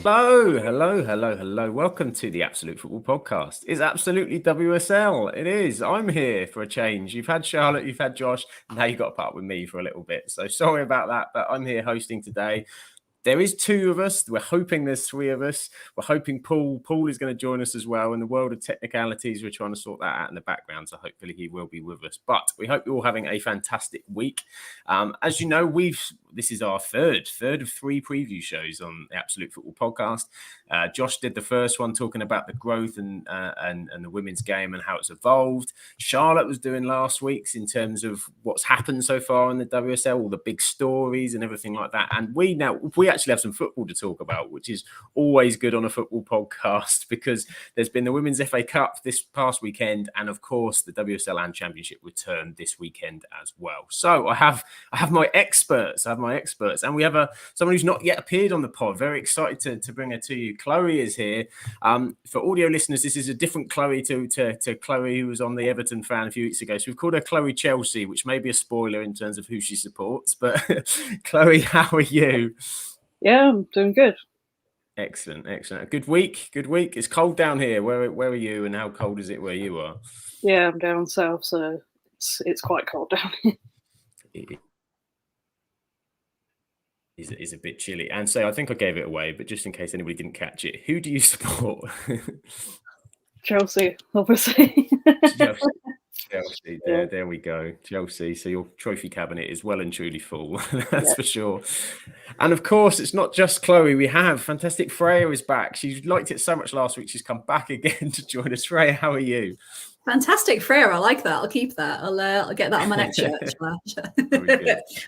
Hello. Welcome to the Absolute Football Podcast. It's absolutely WSL. It is. I'm here for a change. You've had Charlotte, you've had Josh, now you've got to part with me for a little bit. So sorry about that, but I'm here hosting today. There is two of us. We're hoping there's three of us. We're hoping Paul is going to join us as well. In the world of technicalities, we're trying to sort that out in the background. So hopefully he will be with us. But we hope you're all having a fantastic week. As you know, this is our third of three preview shows on the Absolute Football Podcast. Josh did the first one talking about the growth and the women's game and how it's evolved. Charlotte was doing last week's in terms of what's happened so far in the WSL, all the big stories and everything like that. And we actually have some football to talk about, which is always good on a football podcast because there's been the Women's FA Cup this past weekend, and of course the WSL and Championship return this weekend as well. So I have my experts, and we have someone who's not yet appeared on the pod. Very excited to bring her to you. Chloe is here. For audio listeners, this is a different Chloe to Chloe who was on the Everton fan a few weeks ago. So we've called her Chloe Chelsea, which may be a spoiler in terms of who she supports. But Chloe, how are you? Yeah, I'm doing good. Excellent. A good week. It's cold down here. Where are you, and how cold is it where you are? Yeah, I'm down south, so it's quite cold down here. It is a bit chilly. And so I think I gave it away, but just in case anybody didn't catch it, who do you support? Chelsea, obviously. Chelsea. There we go. Chelsea. So your trophy cabinet is well and truly full. That's for sure. And of course, it's not just Chloe. We have fantastic Freya is back. She liked it so much last week. She's come back again to join us. Freya, how are you? Fantastic, Freya. I like that. I'll keep that. I'll get that on my next shirt.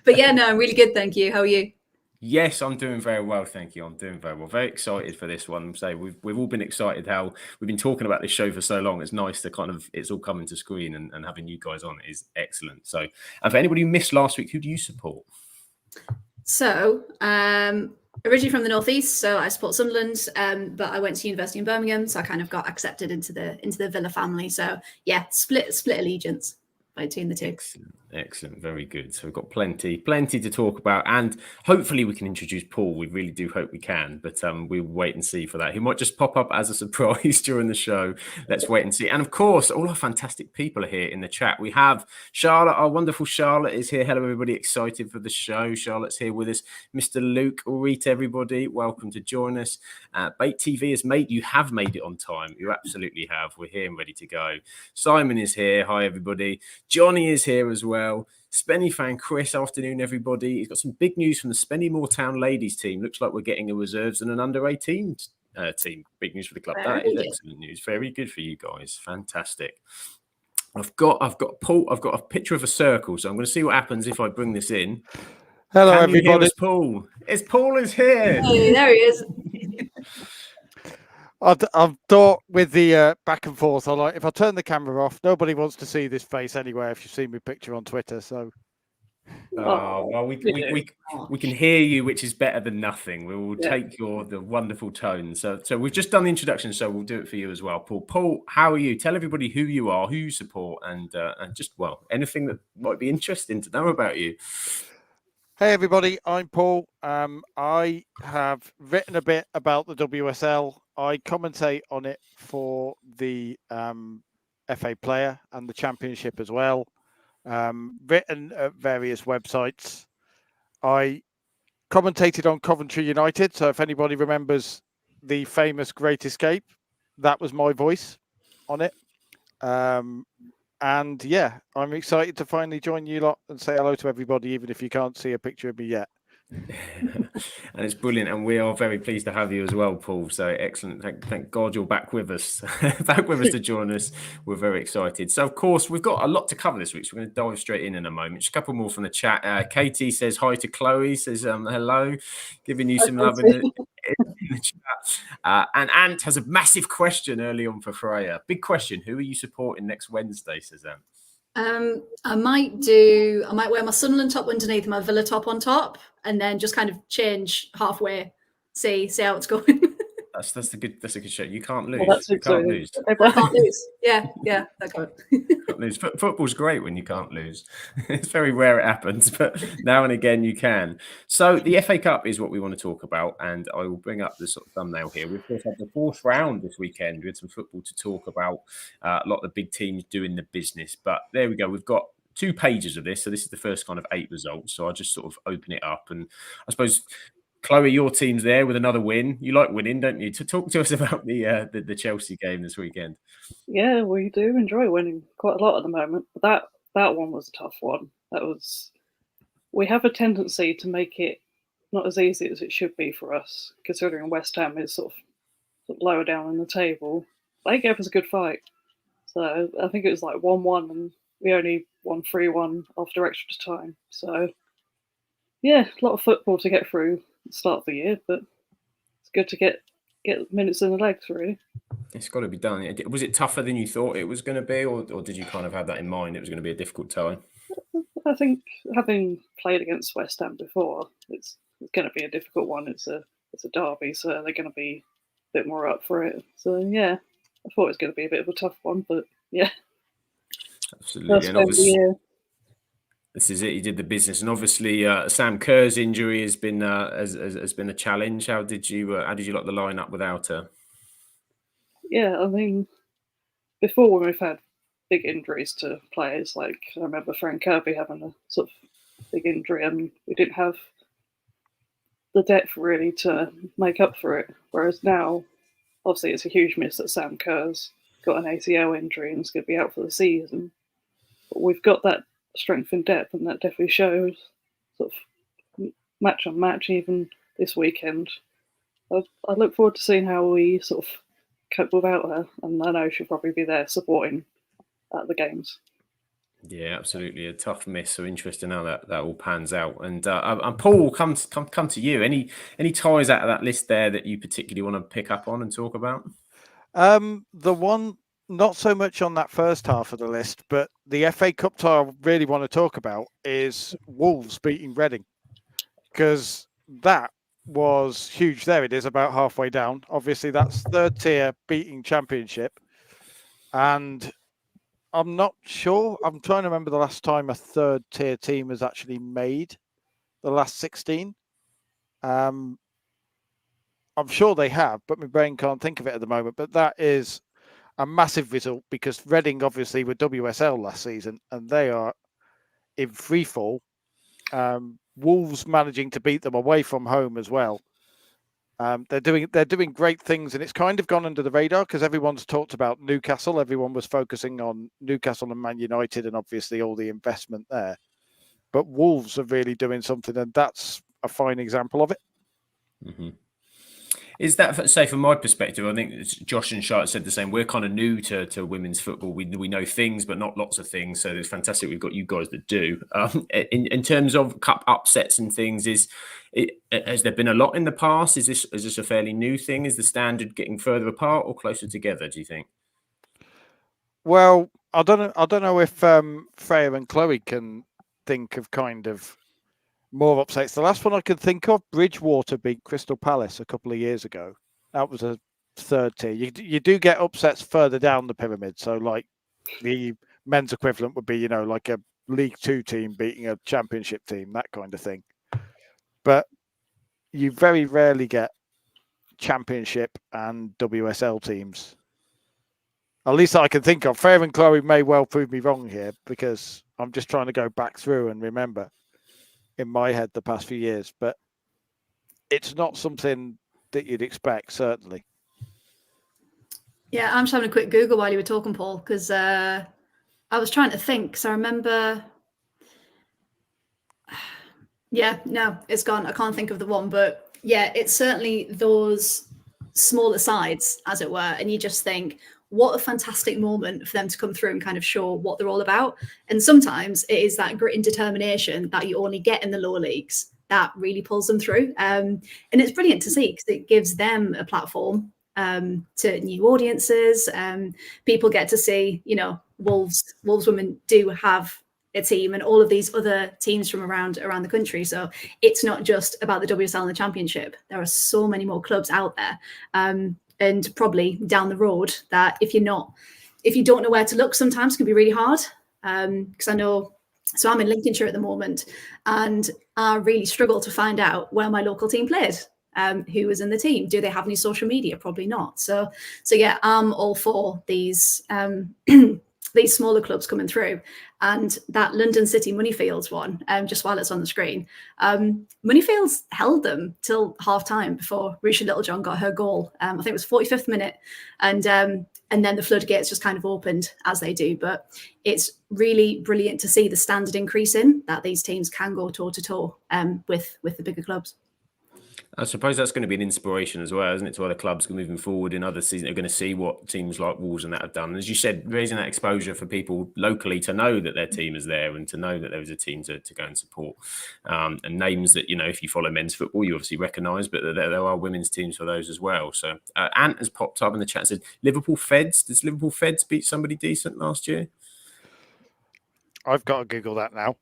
But yeah, no, I'm really good. Thank you. How are you? Yes, I'm doing very well, thank you. I'm doing very well. Very excited for this one. So we've all been excited how we've been talking about this show for so long. It's nice to it's all coming to screen and having you guys on is excellent. So, and for anybody who missed last week, who do you support? So, originally from the Northeast, so I support Sunderland, but I went to university in Birmingham, so I kind of got accepted into the Villa family. So yeah, split allegiance between the two. Excellent. Very good. So we've got plenty to talk about, and hopefully we can introduce Paul. We really do hope we can, but we'll wait and see for that. He might just pop up as a surprise during the show. Let's wait and see. And of course, all our fantastic people are here in the chat. We have Charlotte, our wonderful Charlotte is here. Hello, everybody. Excited for the show. Charlotte's here with us. Mr. Luke, Ulrita, everybody. Welcome to join us. Bait TV you have made it on time. You absolutely have. We're here and ready to go. Simon is here. Hi, everybody. Johnny is here as well. Spenny fan Chris, afternoon everybody. He's got some big news from the Spenny Moortown ladies team. Looks like we're getting a reserves and an under 18 team. Big news for the club. That is excellent news. Very good for you guys. Fantastic. I've got Paul. I've got a picture of a circle, so I'm going to see what happens if I bring this in. Hello, everybody. It's Paul. Paul is here. Hey, there he is. I've thought with the back and forth, if I turn the camera off, nobody wants to see this face anyway. If you've seen my picture on Twitter, so. Well, we can hear you, which is better than nothing. We will take the wonderful tone. So we've just done the introduction, so we'll do it for you as well, Paul. Paul, how are you? Tell everybody who you are, who you support, and just anything that might be interesting to know about you. Hey everybody, I'm Paul. I have written a bit about the WSL. I commentate on it for the FA Player and the Championship as well. Written at various websites. I commentated on Coventry United. So if anybody remembers the famous Great Escape, that was my voice on it. And yeah, I'm excited to finally join you lot and say hello to everybody, even if you can't see a picture of me yet. And it's brilliant, and we are very pleased to have you as well, Paul. So excellent. Thank God you're back with us to join us. We're very excited. So of course we've got a lot to cover this week, so we're going to dive straight in a moment. Just a couple more from the chat. Katie says hi to Chloe, says hello, giving you some love in the chat. And Ant has a massive question early on for Freya. Big question. Who are you supporting next Wednesday, says Ant? I might wear my Sunderland top underneath my Villa top on top, and then just kind of change halfway, see how it's going. That's a good show. You can't lose. Well, that's You it. can't So lose. I can't lose. Yeah, that got it. Can't lose. Football's great when you can't lose. It's very rare it happens, but now and again you can. So the FA Cup is what we want to talk about, and I will bring up the sort of thumbnail here. We of course had the fourth round this weekend. We had some football to talk about. A lot of the big teams doing the business, but there we go. We've got 2 pages of this, so this is the first kind of 8 results. So I'll just sort of open it up, and I suppose, Chloe, your team's there with another win. You like winning, don't you? To talk to us about the Chelsea game this weekend. Yeah, we do enjoy winning quite a lot at the moment. But that one was a tough one. We have a tendency to make it not as easy as it should be for us, considering West Ham is sort of lower down in the table. They gave us a good fight. So I think it was like 1-1, and we only won 3-1 after extra time. So yeah, a lot of football to get through at the start of the year, but it's good to get minutes in the legs, really. It's got to be done. Was it tougher than you thought it was going to be, or did you kind of have that in mind? It was going to be a difficult time. I think having played against West Ham before, it's going to be a difficult one. It's a derby, so they're going to be a bit more up for it. So yeah, I thought it was going to be a bit of a tough one, but yeah, absolutely. And obviously, this is it. He did the business, and obviously, Sam Kerr's injury has been a challenge. How did you like the lineup without her? Yeah, I mean, before when we've had big injuries to players, like I remember Frank Kirby having a sort of big injury, and we didn't have the depth really to make up for it. Whereas now, obviously, it's a huge miss that Sam Kerr's got an ACL injury and is going to be out for the season. But we've got that strength and depth, and that definitely shows sort of match on match, even this weekend. I look forward to seeing how we sort of cope without her, and I know she'll probably be there supporting at the games. Yeah, absolutely, a tough miss. So interesting how that all pans out. And Paul, come to you. Any ties out of that list there that you particularly want to pick up on and talk about? The one not so much on that first half of the list, but the FA Cup tie I really want to talk about is Wolves beating Reading, because that was huge. There it is, about halfway down. Obviously, that's third tier beating Championship, and I'm not sure. I'm trying to remember the last time a third tier team has actually made the last 16. I'm sure they have, but my brain can't think of it at the moment. But that is a massive result, because Reading obviously were WSL last season and they are in free fall. Wolves managing to beat them away from home as well. They're doing great things, and it's kind of gone under the radar because everyone's talked about Newcastle. Everyone was focusing on Newcastle and Man United, and obviously all the investment there. But Wolves are really doing something, and that's a fine example of it. Mm-hmm. Is that, say, from my perspective, I think Josh and Charlotte said the same. We're kind of new to women's football. We know things, but not lots of things. So it's fantastic we've got you guys that do. In terms of cup upsets and things, has there been a lot in the past? Is this a fairly new thing? Is the standard getting further apart or closer together, do you think? Well, I don't know if Freya and Chloe can think of kind of more upsets. The last one I could think of, Bridgewater beat Crystal Palace a couple of years ago. That was a third tier. You do get upsets further down the pyramid. So like the men's equivalent would be, like a League Two team beating a Championship team, that kind of thing. But you very rarely get Championship and WSL teams. At least I can think of. Freya and Chloe may well prove me wrong here, because I'm just trying to go back through and remember in my head the past few years, but it's not something that you'd expect, certainly. Yeah, I'm just having a quick Google while you were talking, Paul, because I was trying to think. So I remember, yeah, no, it's gone. I can't think of the one, but yeah, it's certainly those smaller sides, as it were, and you just think, what a fantastic moment for them to come through and kind of show what they're all about. And sometimes it is that grit and determination that you only get in the lower leagues that really pulls them through. And it's brilliant to see, because it gives them a platform to new audiences. People get to see, Wolves women do have a team and all of these other teams from around the country. So it's not just about the WSL and the Championship. There are so many more clubs out there, and probably down the road that if you don't know where to look, sometimes can be really hard. Because I know, so I'm in Lincolnshire at the moment, and I really struggle to find out where my local team played. Who was in the team? Do they have any social media? Probably not. So yeah, I'm all for these these smaller clubs coming through. And that London City Moneyfields one, just while it's on the screen, Moneyfields held them till half time before Risha Littlejohn got her goal. I think it was 45th minute, and then the floodgates just kind of opened as they do. But it's really brilliant to see the standard increasing, that these teams can go toe to toe with the bigger clubs. I suppose that's going to be an inspiration as well, isn't it, to other clubs moving forward in other seasons? They're going to see what teams like Wolves and that have done. As you said, raising that exposure for people locally to know that their team is there and to know that there is a team to go and support. And names that, if you follow men's football, you obviously recognise, but there are women's teams for those as well. So Ant has popped up in the chat and said, Liverpool Feds. Does Liverpool Feds beat somebody decent last year? I've got to Google that now.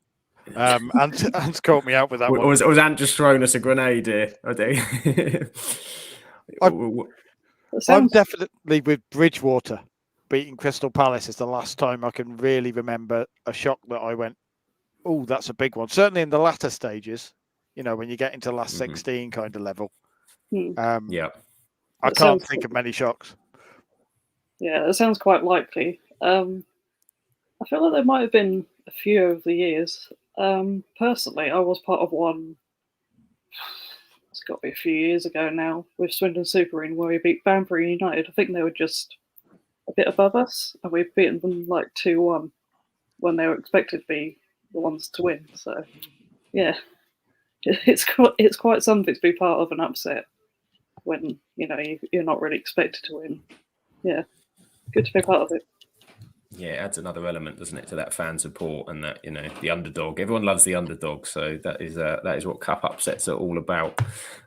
Ant's caught me out with that one. Or was Ant just throwing us a grenade here? I'm definitely with Bridgewater beating Crystal Palace. Is the last time I can really remember a shock that I went, oh, that's a big one. Certainly in the latter stages, when you get into last 16 kind of level. Yeah. I can't think of many shocks. Yeah, it sounds quite likely. I feel like there might have been a few over the years. Personally, I was part of one, it's got to be a few years ago now, with Swindon Superine, where we beat Banbury United. I think they were just a bit above us, and we've beaten them like 2-1 when they were expected to be the ones to win. So, yeah, it's quite something to be part of an upset when, you're not really expected to win. Yeah, good to be part of it. Yeah, it adds another element, doesn't it, to that fan support and that, the underdog. Everyone loves the underdog, so that is what cup upsets are all about.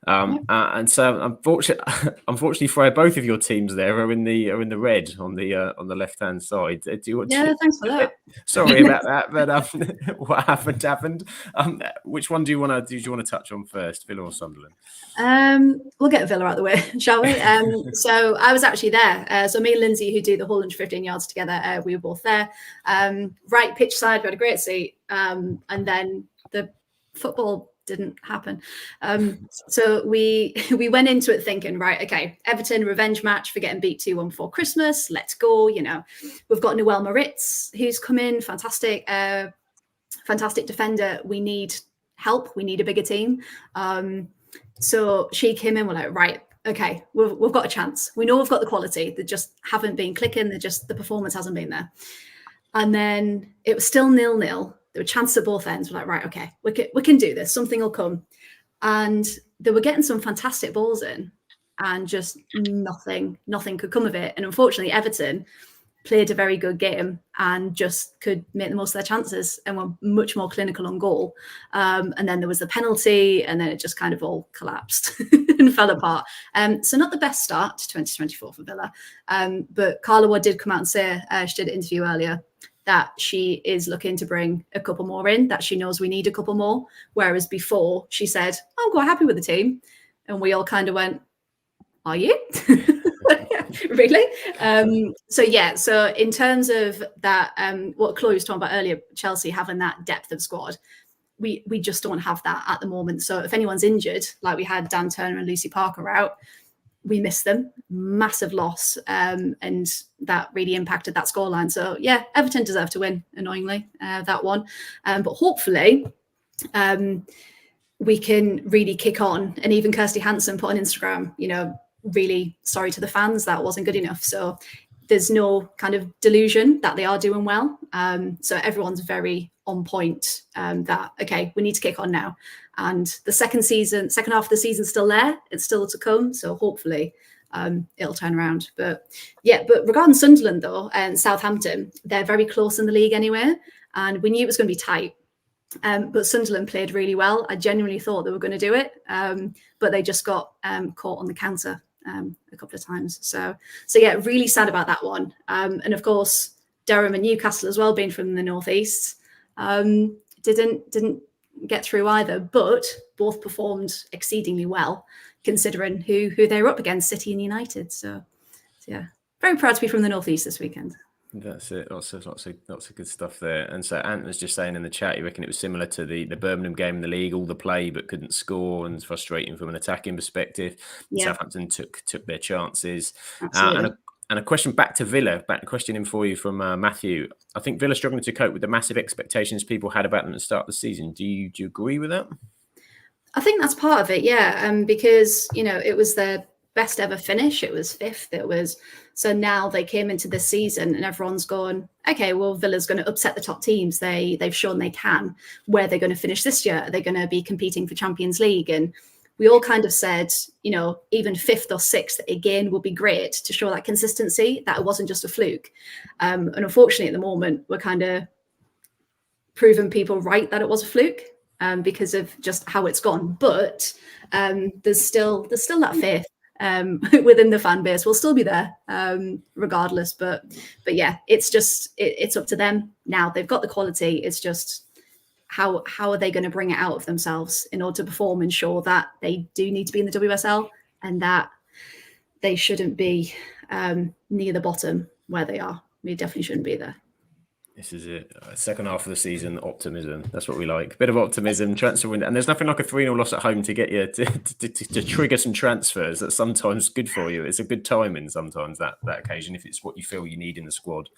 And so, unfortunately, Freya, both of your teams there are in the red on the left hand side. Do you want thanks for that. Sorry about that, but what happened? Which one do you want to touch on first, Villa or Sunderland? We'll get Villa out of the way, shall we? So I was actually there. So me and Lindsay, who do the whole 115 yards together, we were both there. Right pitch side, we had a great seat, and then the football didn't happen. So we went into it thinking, right, okay, Everton revenge match for getting beat 2-1 before Christmas. Let's go. We've got Noelle Moritz who's come in, fantastic defender. We need help. We need a bigger team. So she came in. We're like, right, okay, we've got a chance. We know we've got the quality. They just haven't been clicking. The performance hasn't been there. And then it was still 0-0. There were chances at both ends. We're like, right, okay, we can do this. Something will come. And they were getting some fantastic balls in, and just nothing could come of it. And unfortunately, Everton played a very good game and just could make the most of their chances and were much more clinical on goal. And then there was the penalty, and then it just kind of all collapsed and fell apart. So not the best start to 2024 for Villa. But Carla Wood did come out and say, she did an interview earlier, that she is looking to bring a couple more in, that she knows we need a couple more. Whereas before she said, I'm quite happy with the team. And we all kind of went, are you? Really? So in terms of that, what Chloe was talking about earlier, Chelsea having that depth of squad, we just don't have that at the moment. So if anyone's injured, like we had Dan Turner and Lucy Parker out, we missed them. Massive loss, and that really impacted that scoreline. So yeah, Everton deserved to win, annoyingly, that one. But hopefully we can really kick on. And even Kirsty Hansen put on Instagram, really sorry to the fans, that wasn't good enough. So there's no kind of delusion that they are doing well. So everyone's very on point, that, okay, we need to kick on now. And the second half of the season's still there. It's still to come. So hopefully it'll turn around. But regarding Sunderland, though, and Southampton, they're very close in the league anyway. And we knew it was going to be tight. But Sunderland played really well. I genuinely thought they were going to do it. But they just got caught on the counter a couple of times. So yeah, really sad about that one. And of course, Durham and Newcastle as well, being from the northeast. Didn't get through either, but both performed exceedingly well considering who they were up against, City and United. So yeah, very proud to be from the Northeast this weekend. That's it. Lots of good stuff there. And so Ant was just saying in the chat, you reckon it was similar to the Birmingham game in the league, all the play but couldn't score, and it's frustrating from an attacking perspective. Yeah. Southampton took their chances. Absolutely. And a question back to Villa, question in for you from Matthew. I think Villa struggling to cope with the massive expectations people had about them at the start of the season. Do you agree with that? I think that's part of it, yeah. Because it was their best ever finish. It was 5th. So now they came into this season and everyone's gone, okay, well, Villa's going to upset the top teams. They've shown they can. Where they're going to finish this year? Are they going to be competing for Champions League? And we all kind of said, even 5th or 6th again would be great to show that consistency, that it wasn't just a fluke. And unfortunately, at the moment, we're kind of proving people right that it was a fluke because of just how it's gone. But there's still that faith within the fan base. Will still be there regardless. But yeah, it's up to them now. They've got the quality. It's just how are they going to bring it out of themselves in order to perform and show that they do need to be in the WSL and that they shouldn't be near the bottom where they are. We definitely shouldn't be there. This is it. Second half of the season, optimism. That's what we like. Bit of optimism, transfer window. And there's nothing like a 3-0 loss at home to get you to trigger some transfers. That's sometimes good for you. It's a good timing sometimes, that occasion, if it's what you feel you need in the squad.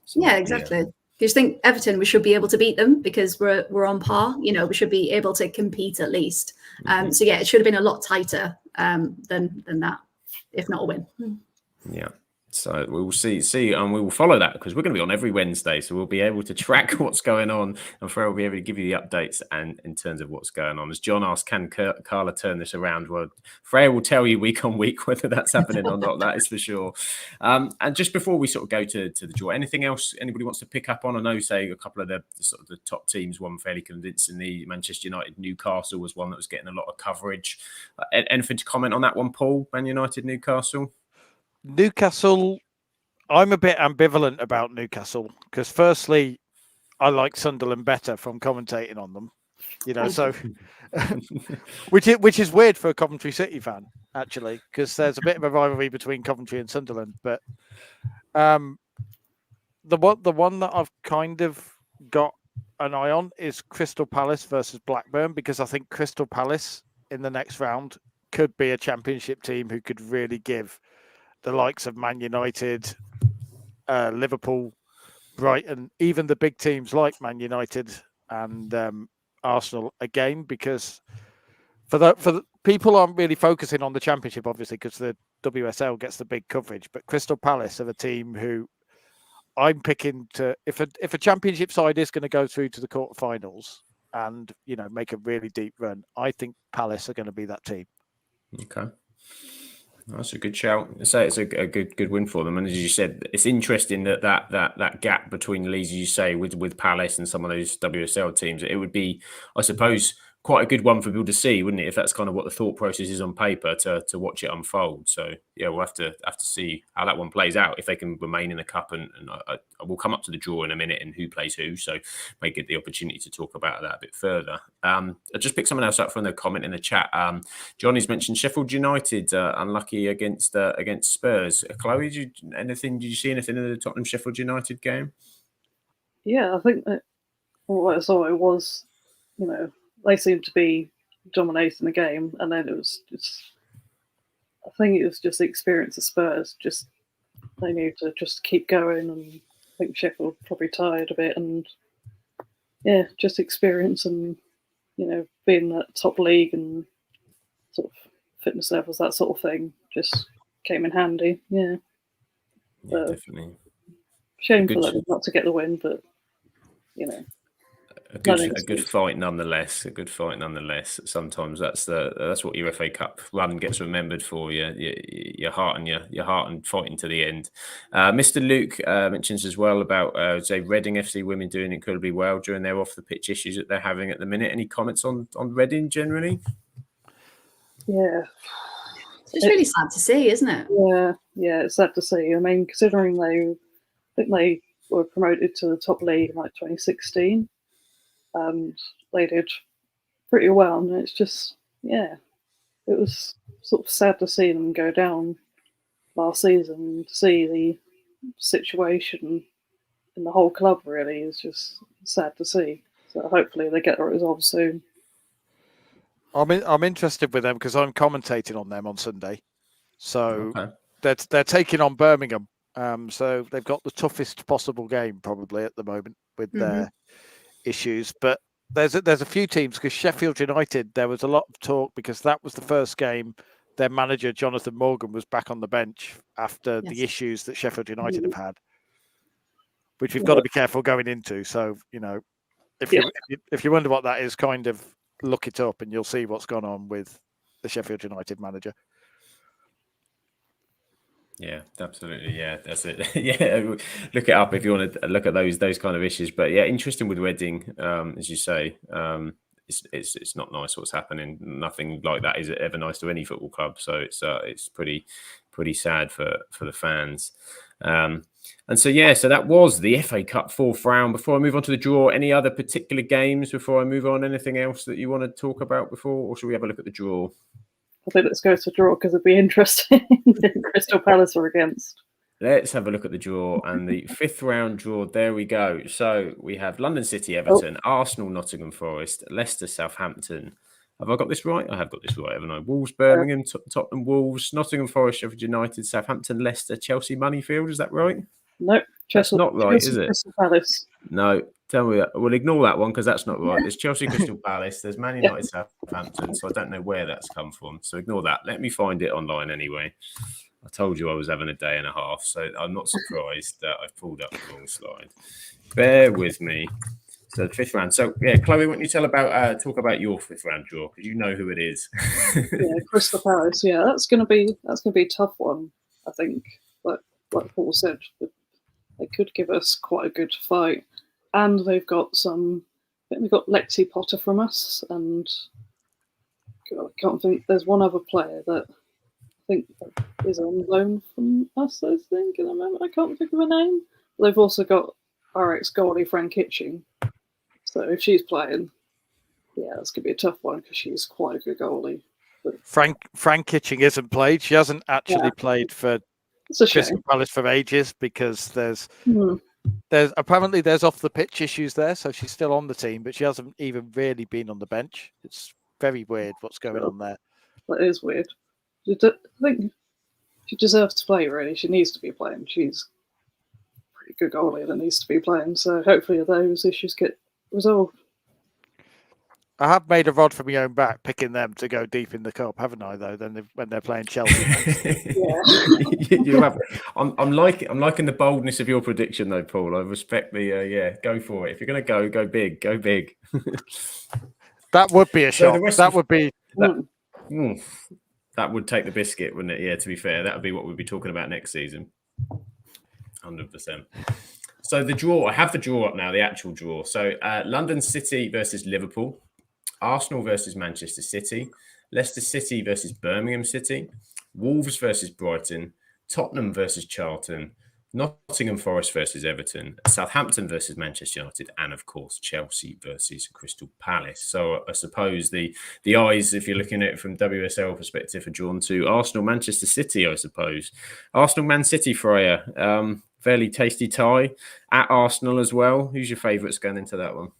So, yeah, exactly. Do you think Everton, we should be able to beat them because we're on par? We should be able to compete at least. So yeah, it should have been a lot tighter than that, if not a win. Yeah. So we will see, and we will follow that because we're going to be on every Wednesday. So we'll be able to track what's going on, and Freya will be able to give you the updates and in terms of what's going on. As John asked, can Carla turn this around? Well, Freya will tell you week on week whether that's happening or not. That is for sure. And just before we sort of go to the draw, anything else anybody wants to pick up on? I know, say a couple of the sort of the top teams won fairly convincingly. Manchester United, Newcastle was one that was getting a lot of coverage. Anything to comment on that one, Paul? Man United, Newcastle. Newcastle, I'm a bit ambivalent about Newcastle because firstly, I like Sunderland better from commentating on them, so which is weird for a Coventry City fan, actually, because there's a bit of a rivalry between Coventry and Sunderland. But the one that I've kind of got an eye on is Crystal Palace versus Blackburn, because I think Crystal Palace in the next round could be a championship team who could really give the likes of Man United, Liverpool, Brighton, even the big teams like Man United and Arsenal a game, because for the people aren't really focusing on the championship, obviously, because the WSL gets the big coverage. But Crystal Palace are a team who I'm picking to, if a championship side is going to go through to the quarterfinals and make a really deep run, I think Palace are going to be that team. Okay. That's a good shout. So it's a good win for them. And as you said, it's interesting that gap between Leeds, as you say, with Palace and some of those WSL teams. It would be, I suppose, quite a good one for people to see, wouldn't it? If that's kind of what the thought process is on paper, to watch it unfold. So yeah, we'll have to see how that one plays out, if they can remain in the cup. And I will come up to the draw in a minute and who plays who, so may get the opportunity to talk about that a bit further. I just picked someone else up from the comment in the chat. Johnny's mentioned Sheffield United unlucky against Spurs. Chloe, did you see anything in the Tottenham Sheffield United game? Yeah, I think that what I saw, it was, they seemed to be dominating the game, and then it was just, I think it was just the experience of Spurs. Just they need to just keep going, and I think Sheffield probably tired a bit, and yeah, just experience and being that top league and sort of fitness levels, that sort of thing, just came in handy. Yeah, definitely. Shame for them not to get the win, but A good fight nonetheless. A good fight nonetheless. Sometimes that's what your FA Cup run gets remembered for. Your heart and fighting to the end. Mr. Luke mentions as well about say Reading FC women doing incredibly well during their off the pitch issues that they're having at the minute. Any comments on Reading generally? Yeah, it's really sad to see, isn't it? Yeah, it's sad to see. I mean, considering I think they were promoted to the top league in like 2016. and they did pretty well. And it's just, it was sort of sad to see them go down last season. To see the situation in the whole club really is just sad to see. So hopefully they get it resolved soon. I'm interested with them because I'm commentating on them on Sunday. So Okay. they're taking on Birmingham. So they've got the toughest possible game probably at the moment with their issues. But there's a few teams, because Sheffield United, there was a lot of talk because that was the first game their manager Jonathan Morgan was back on the bench after the issues that Sheffield United have had, which we've got to be careful going into. So, you know, if you wonder what that is, kind of look it up and you'll see what's gone on with the Sheffield United manager. Yeah, absolutely. Yeah, that's it. Yeah, look it up if you want to look at those kind of issues. But yeah, interesting with Reading, as you say. It's not nice what's happening. Nothing like that is ever nice to any football club. So it's pretty sad for the fans. And so that was the FA Cup fourth round. Before I move on to the draw, any other particular games before I move on? Anything else that you want to talk about before, or should we have a look at the draw? I think let's go to draw because it'd be interesting who Crystal Palace are against. Let's have a look at the draw and the fifth round draw. There we go. So we have London City, Everton, Arsenal, Nottingham Forest, Leicester, Southampton. Have I got this right? I have got this right, haven't I? Wolves, Birmingham, Tottenham, Wolves, Nottingham Forest, Sheffield United, Southampton, Leicester, Chelsea, Moneyfield. Is that right? Nope. That's not right, is it? Crystal Palace. No, tell me that. We'll ignore that one because that's not right. There's Chelsea, Crystal Palace. There's Man United, Southampton. So I don't know where that's come from. So ignore that. Let me find it online anyway. I told you I was having a day and a half, so I'm not surprised that I've pulled up the wrong slide. Bear with me. So the fifth round. So yeah, Chloe, why don't you talk about your fifth round draw because you know who it is. Crystal Palace. Yeah, that's gonna be a tough one. I think, like Paul said, they could give us quite a good fight, and they've got Lexi Potter from us, and I can't think. There's one other player that I think is on loan from us. I think in a moment I can't think of her name. They've also got our ex-goalie Frank Kitching. So if she's playing, it's gonna be a tough one because she's quite a good goalie. But Frank Kitching isn't played. She hasn't actually played for Crystal Palace for ages because there's apparently there's off the pitch issues there, so she's still on the team, but she hasn't even really been on the bench. It's very weird what's going on there. That is weird. I think she deserves to play. Really, she needs to be playing. She's a pretty good goalie that needs to be playing. So hopefully those issues get resolved. I have made a rod for my own back picking them to go deep in the cup, haven't I? Though, when they're playing Chelsea. You have. I'm liking the boldness of your prediction, though, Paul. I respect the go for it. If you're going to go big, go big. That would be a shock. That would take the biscuit, wouldn't it? Yeah. To be fair, that would be what we'd be talking about next season. 100%. So the draw. I have the draw up now. The actual draw. So London City versus Liverpool. Arsenal versus Manchester City, Leicester City versus Birmingham City, Wolves versus Brighton, Tottenham versus Charlton, Nottingham Forest versus Everton, Southampton versus Manchester United, and of course Chelsea versus Crystal Palace. So I suppose the eyes, if you're looking at it from WSL perspective, are drawn to Arsenal, Manchester City. I suppose Arsenal, Man City, Freya. Fairly tasty tie at Arsenal as well. Who's your favourites going into that one?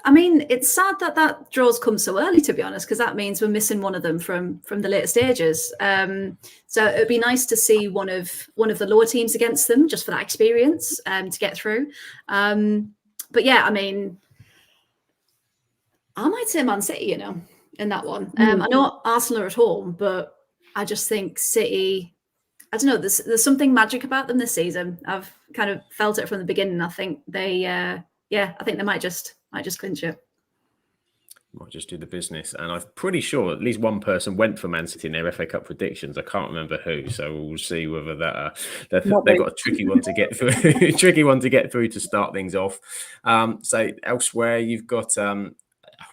I mean, it's sad that draw's come so early, to be honest, because that means we're missing one of them from the later stages. So it'd be nice to see one of the lower teams against them, just for that experience to get through. But yeah, I mean, I might say Man City, in that one. I know Arsenal are at home, but I just think City. I don't know. There's something magic about them this season. I've kind of felt it from the beginning. I think they, I think they might just clinch it. Might just do the business. And I'm pretty sure at least one person went for Man City in their FA Cup predictions. I can't remember who, so we'll see whether they've got a tricky one to get through. To start things off. So elsewhere, you've got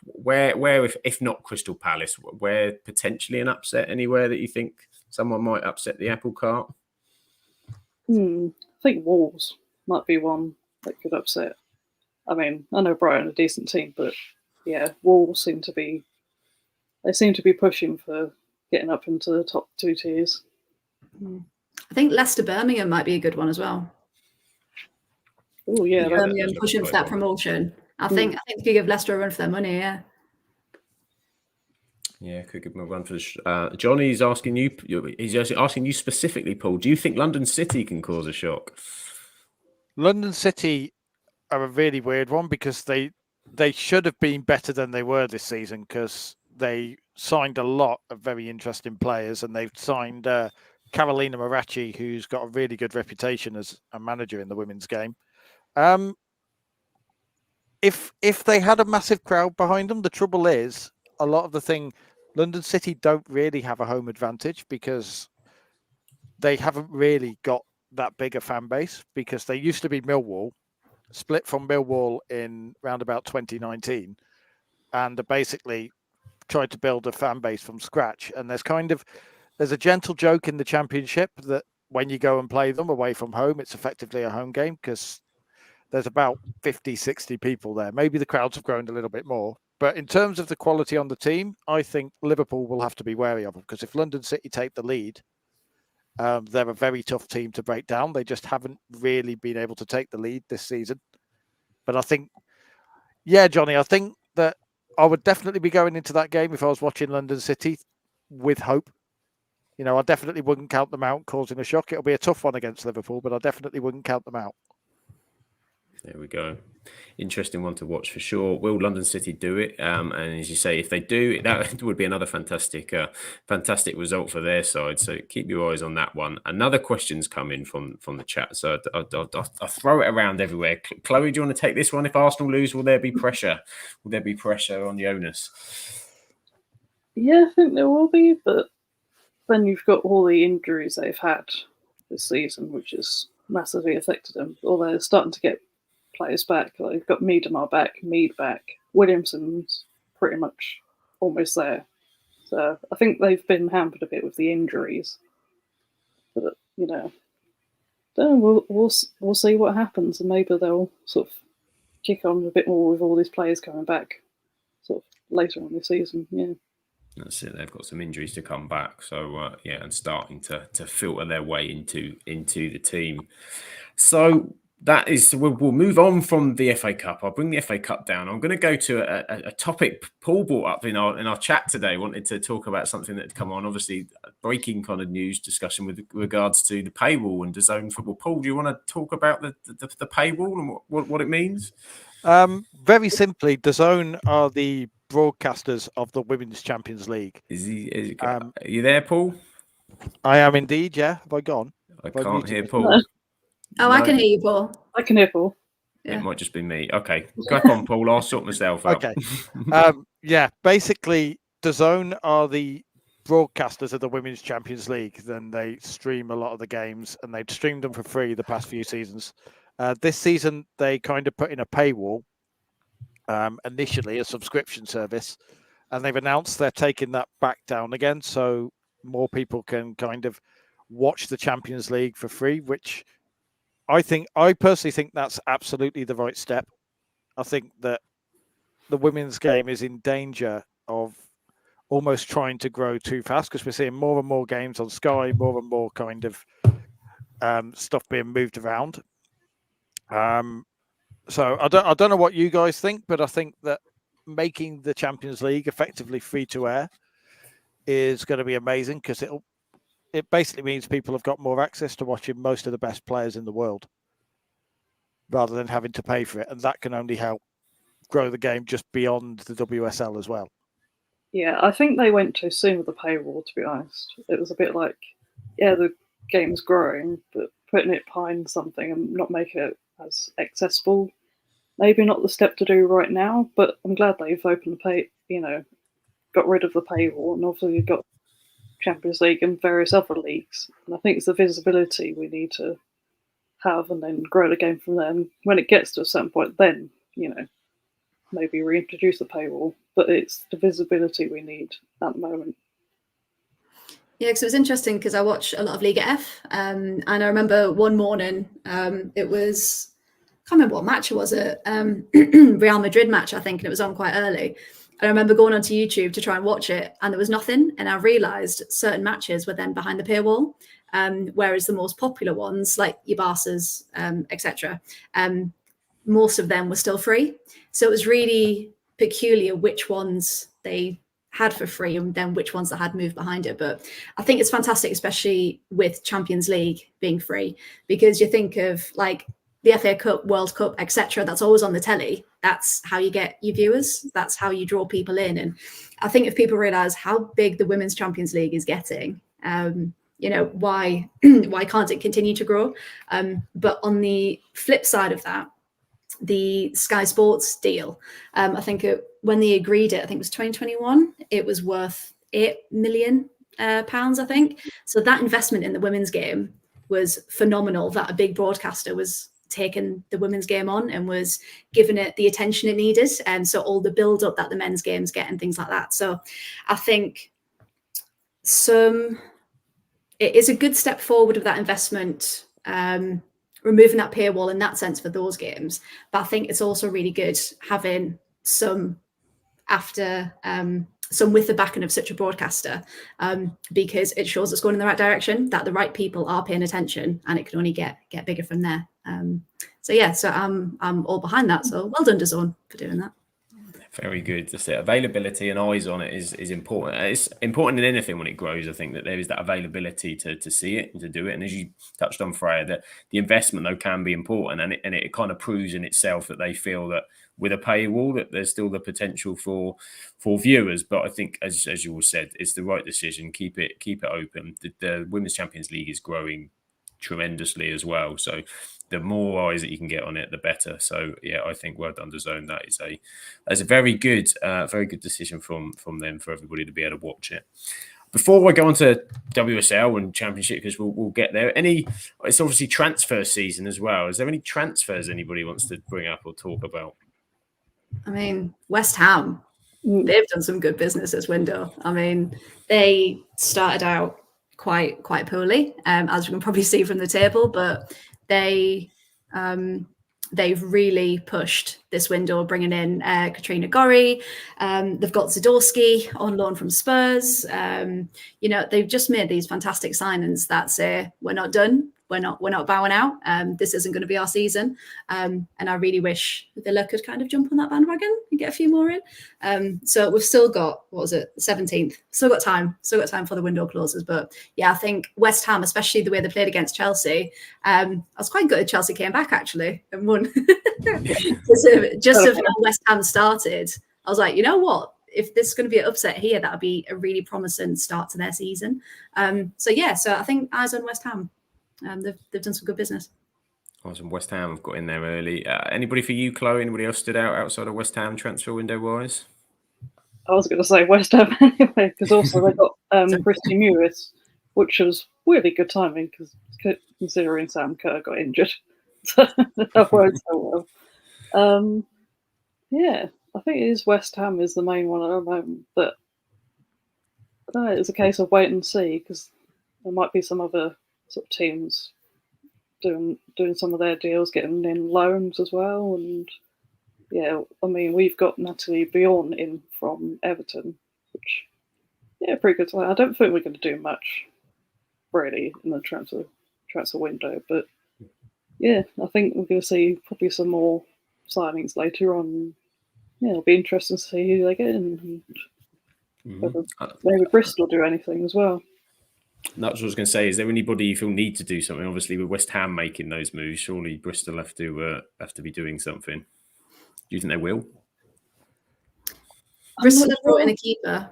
where if not Crystal Palace, where potentially an upset anywhere that you think someone might upset the apple cart? I think Wolves might be one that could upset I mean, I know Brighton are a decent team, but yeah, Wolves seem to be pushing for getting up into the top 2 tiers. I think Leicester Birmingham might be a good one as well. Oh yeah, Birmingham pushing for that promotion. I think you could give Leicester a run for their money. Yeah. Yeah, could give them a run for the. Johnny's asking you. He's asking you specifically, Paul. Do you think London City can cause a shock? London City are a really weird one because they should have been better than they were this season because they signed a lot of very interesting players, and they've signed Carolina Marachi, who's got a really good reputation as a manager in the women's game. If they had a massive crowd behind them, the trouble is a lot of the thing. London City don't really have a home advantage because they haven't really got that big a fan base because they used to be Millwall, split from Millwall in round about 2019, and basically tried to build a fan base from scratch. And there's a gentle joke in the Championship that when you go and play them away from home, it's effectively a home game because there's about 50, 60 people there. Maybe the crowds have grown a little bit more. But in terms of the quality on the team, I think Liverpool will have to be wary of them because if London City take the lead, they're a very tough team to break down. They just haven't really been able to take the lead this season. But I think, yeah, Johnny, I think that I would definitely be going into that game if I was watching London City with hope. You know, I definitely wouldn't count them out causing a shock. It'll be a tough one against Liverpool, but I definitely wouldn't count them out. There we go. Interesting one to watch for sure. Will London City do it? And as you say, if they do, that would be another fantastic result for their side. So keep your eyes on that one. Another question's come in from the chat. So I'll throw it around everywhere. Chloe, do you want to take this one? If Arsenal lose, will there be pressure? Will there be pressure on the onus? Yeah, I think there will be, but then you've got all the injuries they've had this season, which has massively affected them. Although they're starting to get players back. Like they've got Miedemar back, Mead back, Williamson's pretty much almost there. So I think they've been hampered a bit with the injuries. But we'll see what happens, and maybe they'll sort of kick on a bit more with all these players coming back, sort of later on the season. Yeah. That's it. They've got some injuries to come back, so and starting to filter their way into the team. So that is, we'll move on from the FA Cup. I'll bring the FA Cup down. I'm going to go to a topic Paul brought up in our chat today. Wanted to talk about something that had come on, obviously breaking kind of news discussion with regards to the paywall and DAZN football. Paul, do you want to talk about the paywall and what it means? Very simply, DAZN are the broadcasters of the Women's Champions League. Are you there, Paul? I am indeed, yeah. Have I gone? I can't hear Paul. No. I can hear you, Paul. I can hear Paul. Yeah. It might just be me. Okay, crack on, Paul. I'll sort myself out. Okay. Basically, DAZN are the broadcasters of the Women's Champions League. Then they stream a lot of the games, and they've streamed them for free the past few seasons. This season, they kind of put in a paywall, initially a subscription service, and they've announced they're taking that back down again, so more people can kind of watch the Champions League for free, which I personally think that's absolutely the right step. I think that the women's game is in danger of almost trying to grow too fast because we're seeing more and more games on Sky, more and more kind of stuff being moved around. So I don't know what you guys think, but I think that making the Champions League effectively free to air is going to be amazing because it basically means people have got more access to watching most of the best players in the world rather than having to pay for it. And that can only help grow the game just beyond the WSL as well. Yeah, I think they went too soon with the paywall, to be honest. It was a bit like, yeah, the game's growing, but putting it behind something and not making it as accessible, maybe not the step to do right now, but I'm glad they've opened the got rid of the paywall, and obviously you've got Champions League and various other leagues. And I think it's the visibility we need to have and then grow the game from there. And when it gets to a certain point, then, maybe reintroduce the paywall. But it's the visibility we need at the moment. Yeah, because it was interesting because I watch a lot of Liga F, and I remember one morning, it was can't remember what match it was, a Real Madrid match, I think, and it was on quite early. And I remember going onto YouTube to try and watch it, and there was nothing. And I realised certain matches were then behind the paywall, whereas the most popular ones, like your Barca's, etc., most of them were still free. So it was really peculiar which ones they had for free and then which ones that had moved behind it. But I think it's fantastic, especially with Champions League being free, because you think of like the FA Cup, World Cup, etc. That's always on the telly. That's how you get your viewers. That's how you draw people in. And I think if people realise how big the Women's Champions League is getting, why can't it continue to grow? But on the flip side of that, the Sky Sports deal, I think when they agreed it, I think it was 2021, it was worth £8 million, I think. So that investment in the women's game was phenomenal, that a big broadcaster was taking the women's game on and was giving it the attention it needed. And so all the build up that the men's games get and things like that. So I think it is a good step forward of that investment, removing that paywall in that sense for those games. But I think it's also really good having some with the backing of such a broadcaster, because it shows it's going in the right direction, that the right people are paying attention, and it can only get bigger from there. So I'm all behind that. So well done, DAZN, for doing that. Very good. That's it. Availability and eyes on it is important. It's important in anything when it grows. I think that there is that availability to see it and to do it. And as you touched on, Freya, that the investment though can be important, and it kind of proves in itself that they feel that with a paywall that there's still the potential for viewers. But I think, as you all said, it's the right decision. Keep it open. The Women's Champions League is growing tremendously as well. So the more eyes that you can get on it, the better. So yeah, I think well done, DAZN. That is a very good decision from them for everybody to be able to watch it. Before I go on to WSL and Championship, because we'll get there. It's obviously transfer season as well. Is there any transfers anybody wants to bring up or talk about? I mean, West Ham, they've done some good business this window. I mean, they started out quite poorly, as you can probably see from the table, but they've really pushed this window, bringing in Katrina Gorry. They've got Zadorsky on loan from Spurs. They've just made these fantastic signings that say we're not done. We're not bowing out. This isn't going to be our season. And I really wish Villa could kind of jump on that bandwagon and get a few more in. So we've still got, 17th? Still got time for the window closes. But yeah, I think West Ham, especially the way they played against Chelsea, I was quite good. Chelsea came back actually and won. just as West Ham started, I was like, you know what? If this is going to be an upset here, that would be a really promising start to their season. So I think eyes on West Ham. They've done some good business. Awesome. West Ham have got in there early. Anybody for you, Chloe? Anybody else stood out outside of West Ham transfer window wise? I was going to say West Ham anyway, because also they got Christy Mewis, which was really good timing because considering Sam Kerr got injured. So that worked so well. Yeah, I think it is West Ham is the main one at the moment, but it's a case of wait and see, because there might be some other sort of teams doing some of their deals, getting in loans as well. And yeah, I mean, we've got Natalie Bjorn in from Everton, which pretty good. I don't think we're going to do much really in the transfer window, but yeah, I think we're going to see probably some more signings later on. Yeah, it'll be interesting to see who they get in, and whether maybe Bristol do anything as well. That's what I was going to say. Is there anybody you feel need to do something? Obviously, with West Ham making those moves, surely Bristol have to be doing something. Do you think they will? Bristol have brought in a keeper.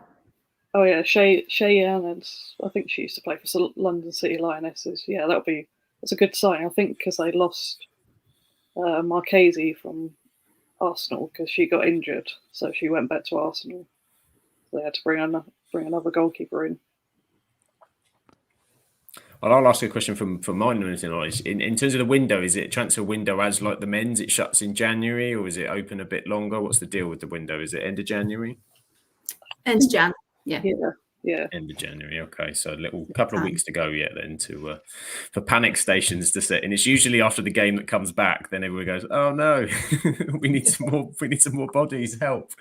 Oh yeah, Shay Allen's. I think she used to play for London City Lionesses. Yeah, that's a good sign. I think because they lost Marchese from Arsenal because she got injured, so she went back to Arsenal. They had to bring another goalkeeper in. Well, I'll ask you a question from mine and anything like this. In terms of the window, is it transfer window as like the men's? It shuts in January, or is it open a bit longer? What's the deal with the window? Is it end of January? End of Jan, yeah. Yeah. End of January. Okay, so a little couple of weeks to go yet then for panic stations to set in. It's usually after the game that comes back, then everyone goes, "Oh no, we need some more. We need some more bodies. Help!"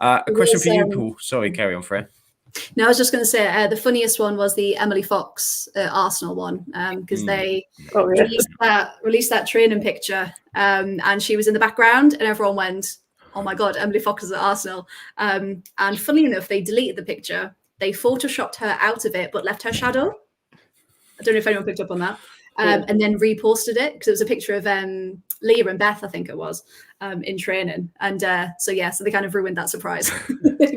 A question for you, Paul. Sorry, carry on, Freya. No, I was just going to say the funniest one was the Emily Fox Arsenal one, because they released that training picture, and she was in the background, and everyone went, "Oh my God, Emily Fox is at Arsenal." And funnily enough, they deleted the picture. They photoshopped her out of it, but left her shadow. I don't know if anyone picked up on that. And then reposted it because it was a picture of Leah and Beth, I think it was, in training. And so they kind of ruined that surprise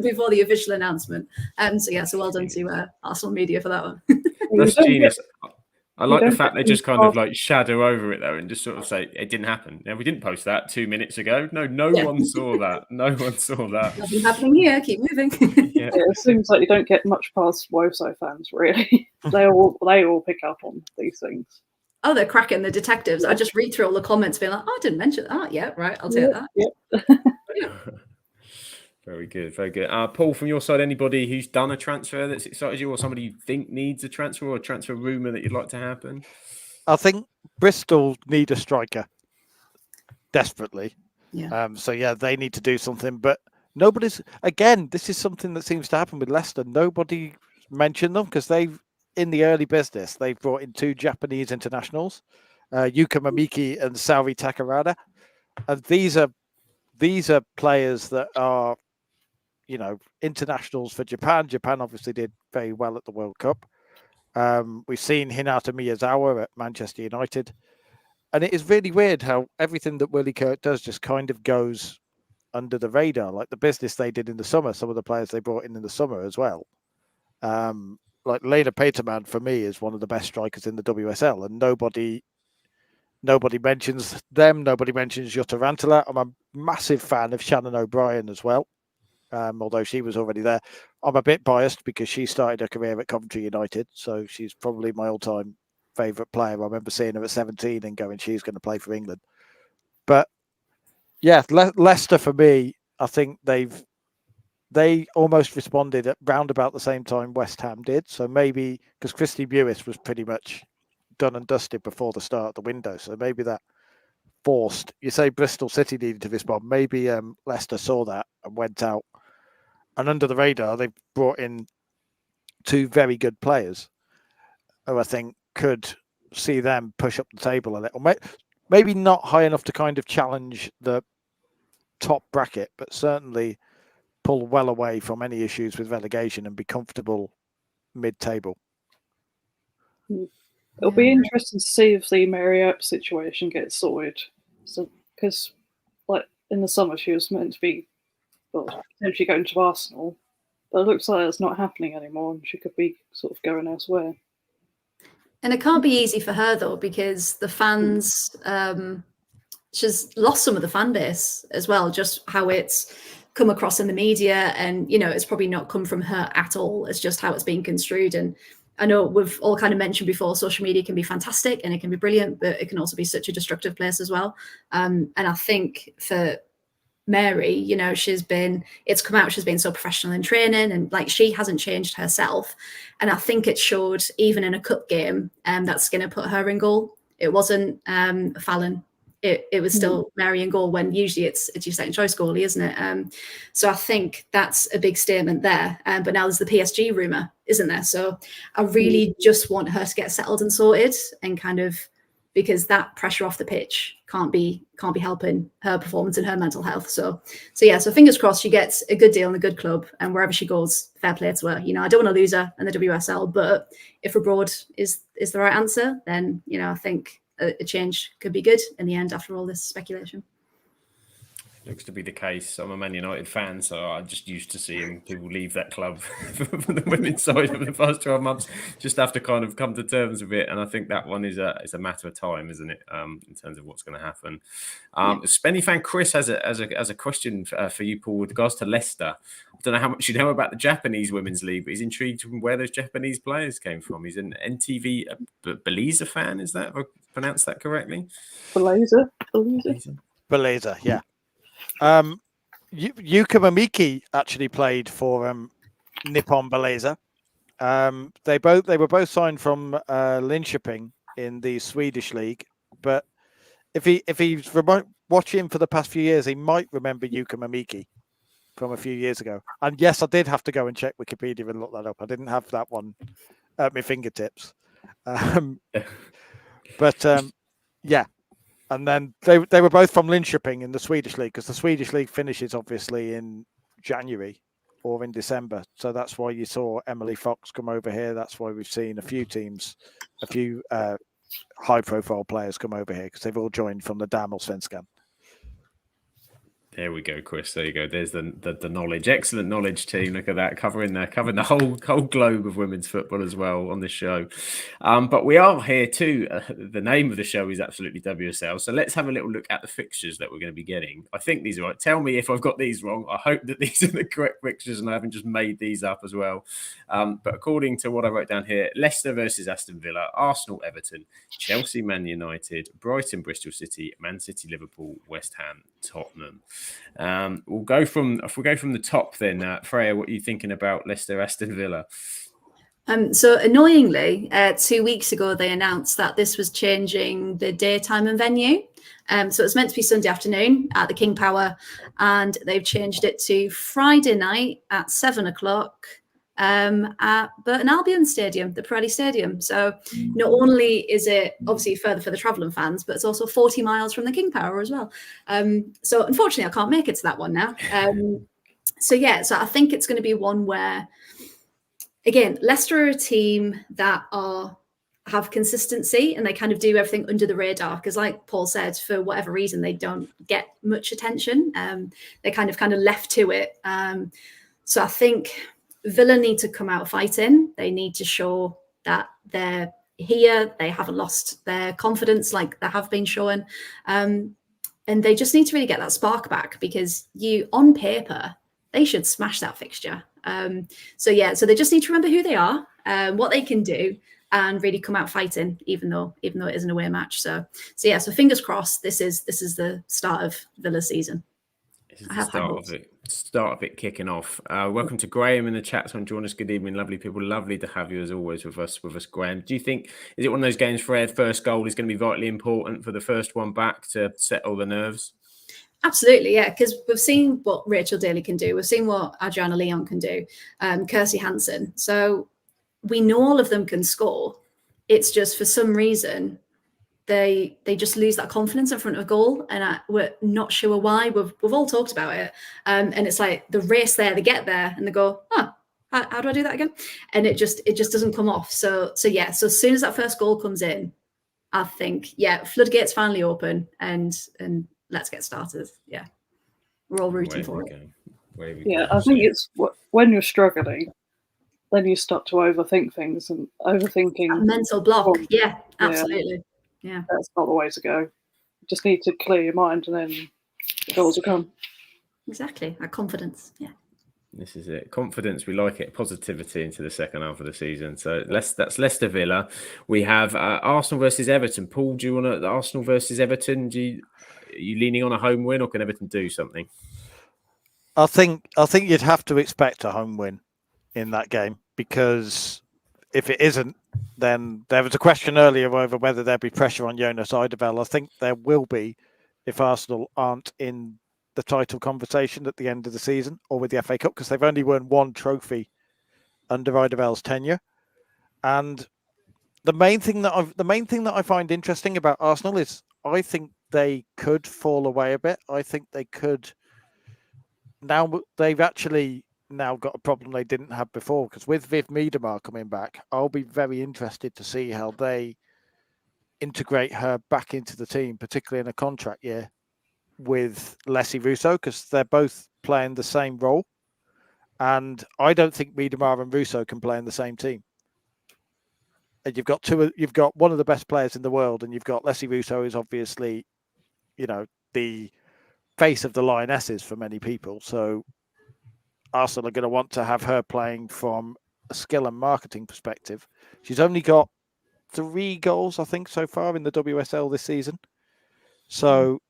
before the official announcement. So well done to Arsenal Media for that one. That's genius. I like the fact they just kind of like shadow over it though and just sort of say it didn't happen. Now we didn't post that 2 minutes ago. No one saw that. No one saw that. Nothing happening here. Keep moving. Yeah, it seems like you don't get much past WSL fans really. they all pick up on these things. Oh, they're cracking, the detectives. I just read through all the comments being like, "Oh, I didn't mention that." Yeah, right, I'll take that. Yep. Very good, very good. Paul, from your side, anybody who's done a transfer that's excited you, or somebody you think needs a transfer, or a transfer rumour that you'd like to happen? I think Bristol need a striker desperately. Yeah. They need to do something. But nobody's, again, this is something that seems to happen with Leicester. Nobody mentioned them because in the early business, they've brought in 2 Japanese internationals, Yuka Mamiki and Saori Takarada. And these are players that are, internationals for Japan. Japan obviously did very well at the World Cup. We've seen Hinata Miyazawa at Manchester United. And it is really weird how everything that Willie Kirk does just kind of goes under the radar. Like the business they did in the summer, some of the players they brought in the summer as well. Like Lena Peterman, for me, is one of the best strikers in the WSL. And nobody mentions them. Nobody mentions Jutta Rantala. I'm a massive fan of Shannon O'Brien as well. Although she was already there. I'm a bit biased because she started her career at Coventry United. So she's probably my all-time favourite player. I remember seeing her at 17 and going, she's going to play for England. But yeah, Leicester for me, I think they almost responded at round about the same time West Ham did. So maybe because Christy Mewis was pretty much done and dusted before the start of the window. So maybe that forced, you say Bristol City needed to respond. Maybe Leicester saw that and went out. And under the radar, they've brought in 2 very good players who I think could see them push up the table a little. Maybe not high enough to kind of challenge the top bracket, but certainly pull well away from any issues with relegation and be comfortable mid-table. It'll be interesting to see if the Mary Earp situation gets sorted. So, because like in the summer she was meant to be potentially going to Arsenal, but it looks like it's not happening anymore, and she could be sort of going elsewhere. And it can't be easy for her though, because the fans, she's lost some of the fan base as well, just how it's come across in the media. And, it's probably not come from her at all. It's just how it's being construed. And I know we've all kind of mentioned before, social media can be fantastic and it can be brilliant, but it can also be such a destructive place as well. And I think for Mary, it's come out, she's been so professional in training and like she hasn't changed herself. And I think it showed even in a cup game that Skinner put her in goal. It wasn't Fallon. It was still Mary in goal when usually it's your second choice goalie, isn't it? So I think that's a big statement there. But now there's the PSG rumour, isn't there? So I really just want her to get settled and sorted and kind of, because that pressure off the pitch can't be helping her performance and her mental health. So fingers crossed she gets a good deal in a good club, and wherever she goes, fair play to her. I don't want to lose her in the WSL, but if abroad is the right answer, then I think a change could be good in the end after all this speculation. Looks to be the case. I'm a Man United fan, so I'm just used to seeing people leave that club from the women's side over the past 12 months. Just have to kind of come to terms with it, and I think that one is a matter of time, isn't it? In terms of what's going to happen. Spenny fan Chris has a question for you, Paul, with regards to Leicester. I don't know how much you know about the Japanese women's league, but he's intrigued from where those Japanese players came from. He's an NTV Belize fan. Is that, have I pronounced that correctly? Belize, yeah. Yuka Mamiki actually played for Nippon Belleza. They were both signed from Linköping in the Swedish league. But if he's watching for the past few years, he might remember Yuka Mamiki from a few years ago. And yes, I did have to go and check Wikipedia and look that up. I didn't have that one at my fingertips. Yeah. And then they were both from Linköping in the Swedish league, because the Swedish league finishes obviously in January or in December. So that's why you saw Emily Fox come over here. That's why we've seen a few high-profile players come over here, because they've all joined from the Damallsvenskan. There we go, Chris. There you go. There's the knowledge. Excellent knowledge, team. Look at that, covering the whole globe of women's football as well on this show. But we are here too. The name of the show is absolutely WSL. So let's have a little look at the fixtures that we're going to be getting. I think these are right. Tell me if I've got these wrong. I hope that these are the correct fixtures and I haven't just made these up as well. But according to what I wrote down here, Leicester versus Aston Villa, Arsenal, Everton, Chelsea, Man United, Brighton, Bristol City, Man City, Liverpool, West Ham, Tottenham. If we go from the top, then Freya, what are you thinking about Leicester, Aston Villa? So annoyingly, 2 weeks ago they announced that this was changing the daytime and venue. So it's meant to be Sunday afternoon at the King Power, and they've changed it to Friday night at 7:00 at Burton Albion Stadium, the Pirelli Stadium. So not only is it obviously further for the travelling fans, but it's also 40 miles from the King Power as well. So unfortunately, I can't make it to that one now. So I think it's going to be one where, again, Leicester are a team that have consistency and they kind of do everything under the radar, because like Paul said, for whatever reason, they don't get much attention. They're kind of left to it. So I think Villa need to come out fighting. They need to show that they're here. They haven't lost their confidence like they have been showing. And they just need to really get that spark back, because on paper, they should smash that fixture. So they just need to remember who they are, what they can do, and really come out fighting, even though it is an away match. So fingers crossed. This is the start of Villa's season. This is the start of it kicking off. Welcome to Graham in the chat. So join us. Good evening, lovely people. Lovely to have you as always with us, Graham. Do you think, is it one of those games, Fred, first goal is going to be vitally important for the first one back to settle the nerves? Absolutely, yeah, because we've seen what Rachel Daly can do. We've seen what Adriana Leon can do, Kirsty Hansen. So we know all of them can score. It's just for some reason they just lose that confidence in front of goal, and we're not sure why. We've all talked about it, and it's like the race there. They get there and they go, how do I do that again? And it just doesn't come off. So as soon as that first goal comes in, I think floodgates finally open and let's get started. Yeah, we're all rooting for it. I think it's when you're struggling, then you start to overthink things, and overthinking. A mental block. Yeah, absolutely. Yeah, that's not the way to go. You just need to clear your mind, and then the goals will come. Exactly. Our confidence. Yeah. This is it. Confidence. We like it. Positivity into the second half of the season. So that's Leicester Villa. We have Arsenal versus Everton. Paul, do you want to Arsenal versus Everton? Are you leaning on a home win, or can Everton do something? I think you'd have to expect a home win in that game, because if it isn't, then there was a question earlier over whether there'd be pressure on Jonas Eidevall. I think there will be if Arsenal aren't in the title conversation at the end of the season or with the FA Cup, because they've only won one trophy under Eidevall's tenure. And the main thing that I find interesting about Arsenal is I think they could fall away a bit. I think they could. Now they've actually now got a problem they didn't have before, because with Viv Miedemar coming back, I'll be very interested to see how they integrate her back into the team, particularly in a contract year with Leslie Russo, because they're both playing the same role. And I don't think Miedemar and Russo can play in the same team. And you've got one of the best players in the world, and you've got Leslie Russo, who's obviously, the face of the Lionesses for many people. So Arsenal are going to want to have her playing from a skill and marketing perspective. She's only got 3 goals, I think, so far in the WSL this season. So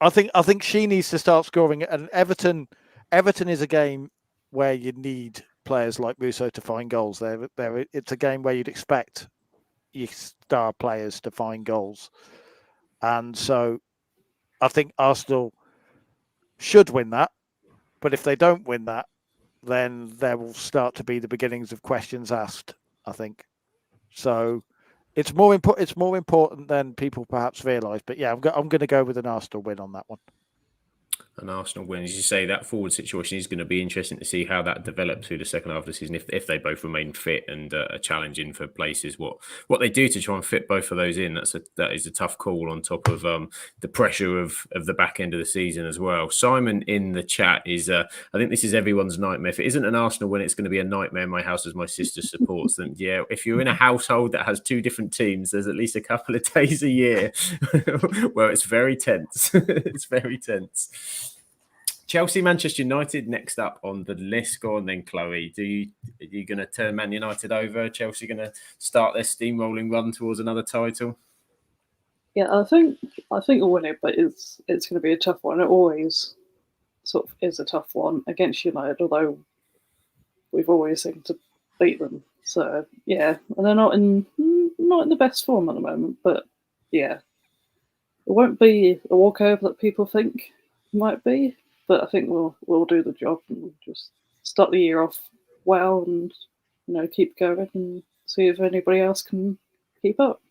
I think she needs to start scoring. And Everton is a game where you need players like Musso to find goals. It's a game where you'd expect your star players to find goals. And so I think Arsenal should win that. But if they don't win that, then there will start to be the beginnings of questions asked, I think. So it's more important than people perhaps realise. But yeah, I'm going to go with an Arsenal win on that one. An Arsenal win, as you say, that forward situation is going to be interesting to see how that develops through the second half of the season. If they both remain fit and are challenging for places, what they do to try and fit both of those in, that is a tough call on top of the pressure of the back end of the season as well. Simon in the chat is, I think this is everyone's nightmare. If it isn't an Arsenal win, it's going to be a nightmare in my house as my sister supports them. Yeah, if you're in a household that has two different teams, there's at least a couple of days a year where it's very tense. It's very tense. Chelsea, Manchester United next up on the list. Go on then, Chloe. Are you going to turn Man United over? Chelsea going to start their steamrolling run towards another title? Yeah, I think we'll win it, but it's going to be a tough one. It always sort of is a tough one against United, although we've always seemed to beat them. So yeah, and they're not in the best form at the moment. But yeah, it won't be a walkover that people think it might be. But I think we'll do the job and just start the year off well, and keep going and see if anybody else can keep up.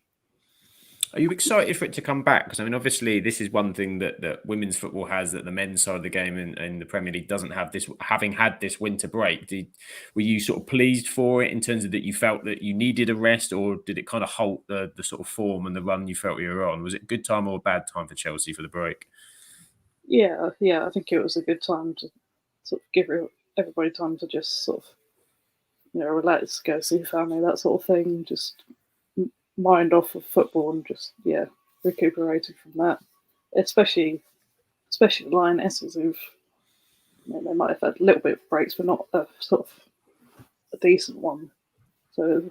Are you excited for it to come back? Because I mean, obviously, this is one thing that women's football has that the men's side of the game in the Premier League doesn't have. This, having had this winter break, were you sort of pleased for it in terms of that you felt that you needed a rest, or did it kind of halt the sort of form and the run you felt you were on? Was it a good time or a bad time for Chelsea for the break? Yeah, I think it was a good time to sort of give everybody time to just sort of, relax, go see family, that sort of thing, just mind off of football and just, recuperating from that. Especially the Lionesses who've, they might have had a little bit of breaks, but not a sort of a decent one. So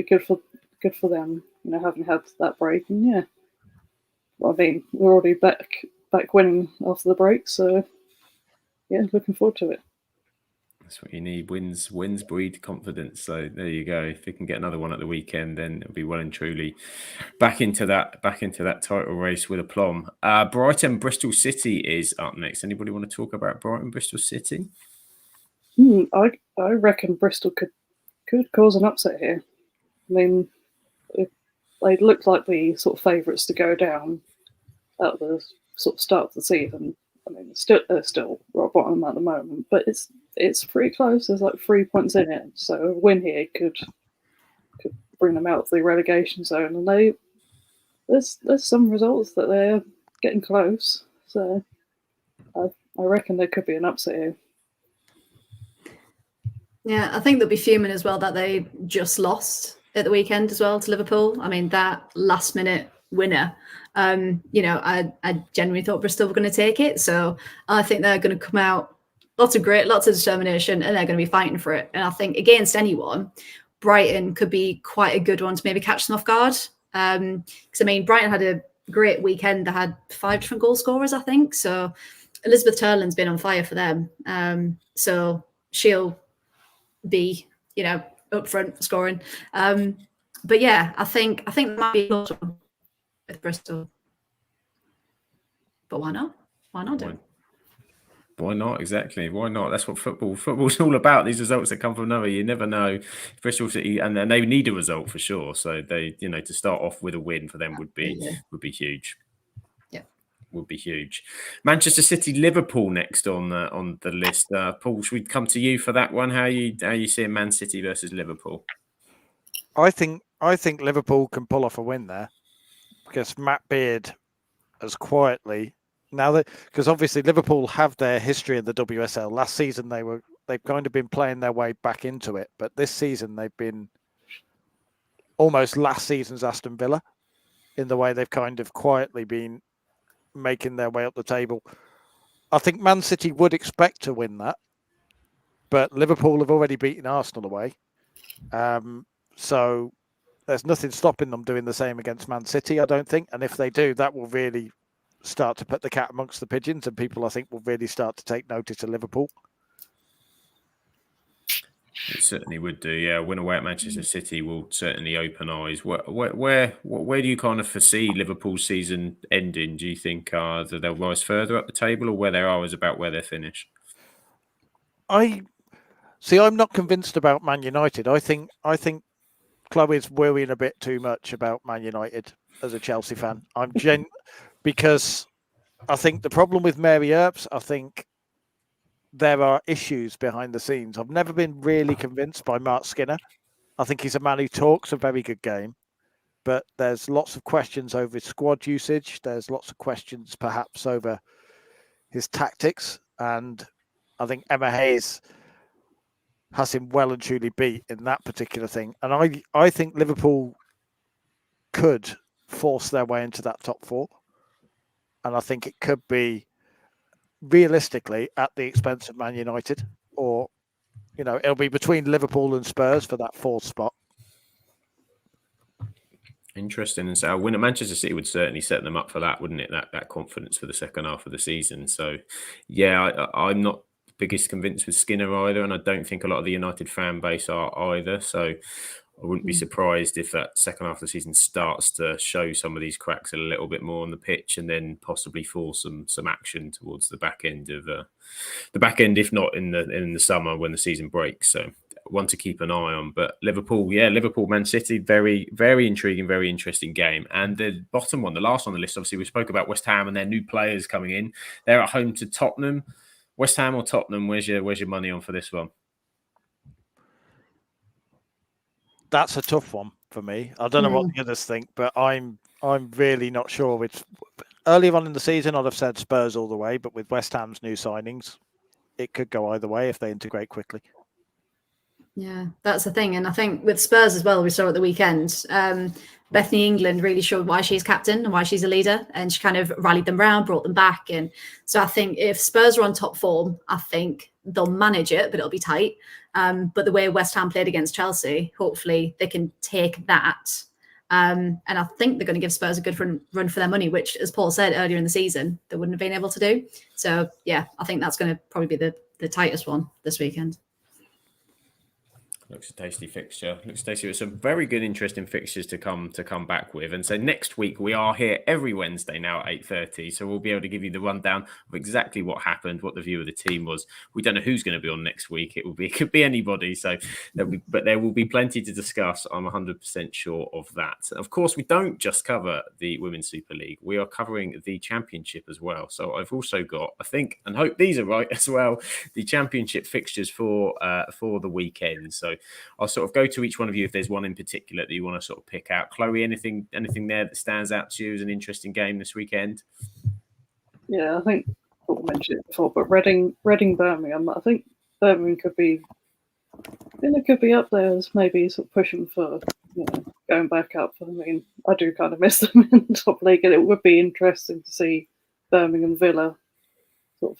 good for them, having had that break. And yeah, well, I mean, we're already back winning after the break, so yeah, looking forward to it. That's what you need. Wins breed confidence. So there you go. If we can get another one at the weekend, then it'll be well and truly back into that title race with aplomb. Brighton Bristol City is up next. Anybody want to talk about Brighton Bristol City? I reckon Bristol could cause an upset here. I mean, they looked like the sort of favourites to go down at the sort of start of the season. I mean, they're still rock bottom at the moment, but it's pretty close. There's like 3 points in it, so a win here could bring them out of the relegation zone. And there's some results that they're getting close. So I reckon there could be an upset here. Yeah, I think they'll be fuming as well that they just lost at the weekend as well to Liverpool. I mean, that last minute winner. I genuinely thought Bristol were going to take it. So I think they're going to come out lots of determination, and they're going to be fighting for it. And I think against anyone, Brighton could be quite a good one to maybe catch them off guard. Because I mean, Brighton had a great weekend. They had 5 different goal scorers, I think. So Elizabeth Turlin's been on fire for them. So she'll be, up front scoring. But yeah, I think it might be a close one with Bristol. But why not? Why not do it? Why not? Exactly. Why not? That's what football's all about. These results that come from nowhere. You never know. Bristol City, and they need a result for sure. So they, to start off with a win for them would be huge. Yeah, would be huge. Manchester City, Liverpool next on the list. Paul, should we come to you for that one? How you seeing Man City versus Liverpool? I think Liverpool can pull off a win there, because Matt Beard has quietly because obviously Liverpool have their history in the WSL. Last season they've kind of been playing their way back into it, but this season they've been almost last season's Aston Villa in the way they've kind of quietly been making their way up the table. I think Man City would expect to win that, but Liverpool have already beaten Arsenal away. So there's nothing stopping them doing the same against Man City, I don't think. And if they do, that will really start to put the cat amongst the pigeons, and people, I think, will really start to take notice of Liverpool. It certainly would do. Yeah, a win away at Manchester City will certainly open eyes. Where do you kind of foresee Liverpool's season ending? Do you think that they'll rise further up the table, or where they are is about where they're finished? I'm not convinced about Man United. I think Chloe's worrying a bit too much about Man United as a Chelsea fan. Because I think the problem with Mary Earps, I think there are issues behind the scenes. I've never been really convinced by Mark Skinner. I think he's a man who talks a very good game, but there's lots of questions over his squad usage. There's lots of questions perhaps over his tactics. And I think Emma Hayes has him well and truly beat in that particular thing. And I think Liverpool could force their way into that top four. And I think it could be realistically at the expense of Man United, or it'll be between Liverpool and Spurs for that fourth spot. Interesting. And so a win at Manchester City would certainly set them up for that, wouldn't it? That confidence for the second half of the season. So yeah, I'm not the biggest convinced with Skinner either, and I don't think a lot of the United fan base are either. So I wouldn't be surprised if that second half of the season starts to show some of these cracks a little bit more on the pitch, and then possibly force some action towards the back end of if not in the summer when the season breaks. So one to keep an eye on. But Liverpool, Man City, very, very intriguing, very interesting game. And the bottom one, the last on the list, obviously we spoke about West Ham and their new players coming in. They're at home to Tottenham. West Ham or Tottenham? Where's your money on for this one? That's a tough one for me. I don't know what the others think, but I'm really not sure. It's earlier on in the season, I'd have said Spurs all the way, but with West Ham's new signings, it could go either way if they integrate quickly. Yeah, that's the thing. And I think with Spurs as well, we saw at the weekend, Bethany England really showed why she's captain and why she's a leader, and she kind of rallied them round, brought them back. And so I think if Spurs are on top form, I think they'll manage it, but it'll be tight. But the way West Ham played against Chelsea, hopefully they can take that. And I think they're going to give Spurs a good run for their money, which, as Paul said earlier in the season, they wouldn't have been able to do. So yeah, I think that's going to probably be the tightest one this weekend. Looks a tasty fixture. Looks tasty. With some very good, interesting fixtures to come back with. And so next week we are here every Wednesday now at 8:30. So we'll be able to give you the rundown of exactly what happened, what the view of the team was. We don't know who's going to be on next week. It could be anybody. So there will be plenty to discuss. I'm 100% sure of that. Of course, we don't just cover the Women's Super League. We are covering the Championship as well. So I've also got, I think, and hope these are right as well, the Championship fixtures for the weekend. So I'll sort of go to each one of you if there's one in particular that you want to sort of pick out. Chloe, anything there that stands out to you as an interesting game this weekend? Yeah, I think Paul mentioned it before, but Reading, Birmingham. I think Birmingham could be up there as maybe sort of pushing for going back up. I mean, I do kind of miss them in the top league, and it would be interesting to see Birmingham Villa sort of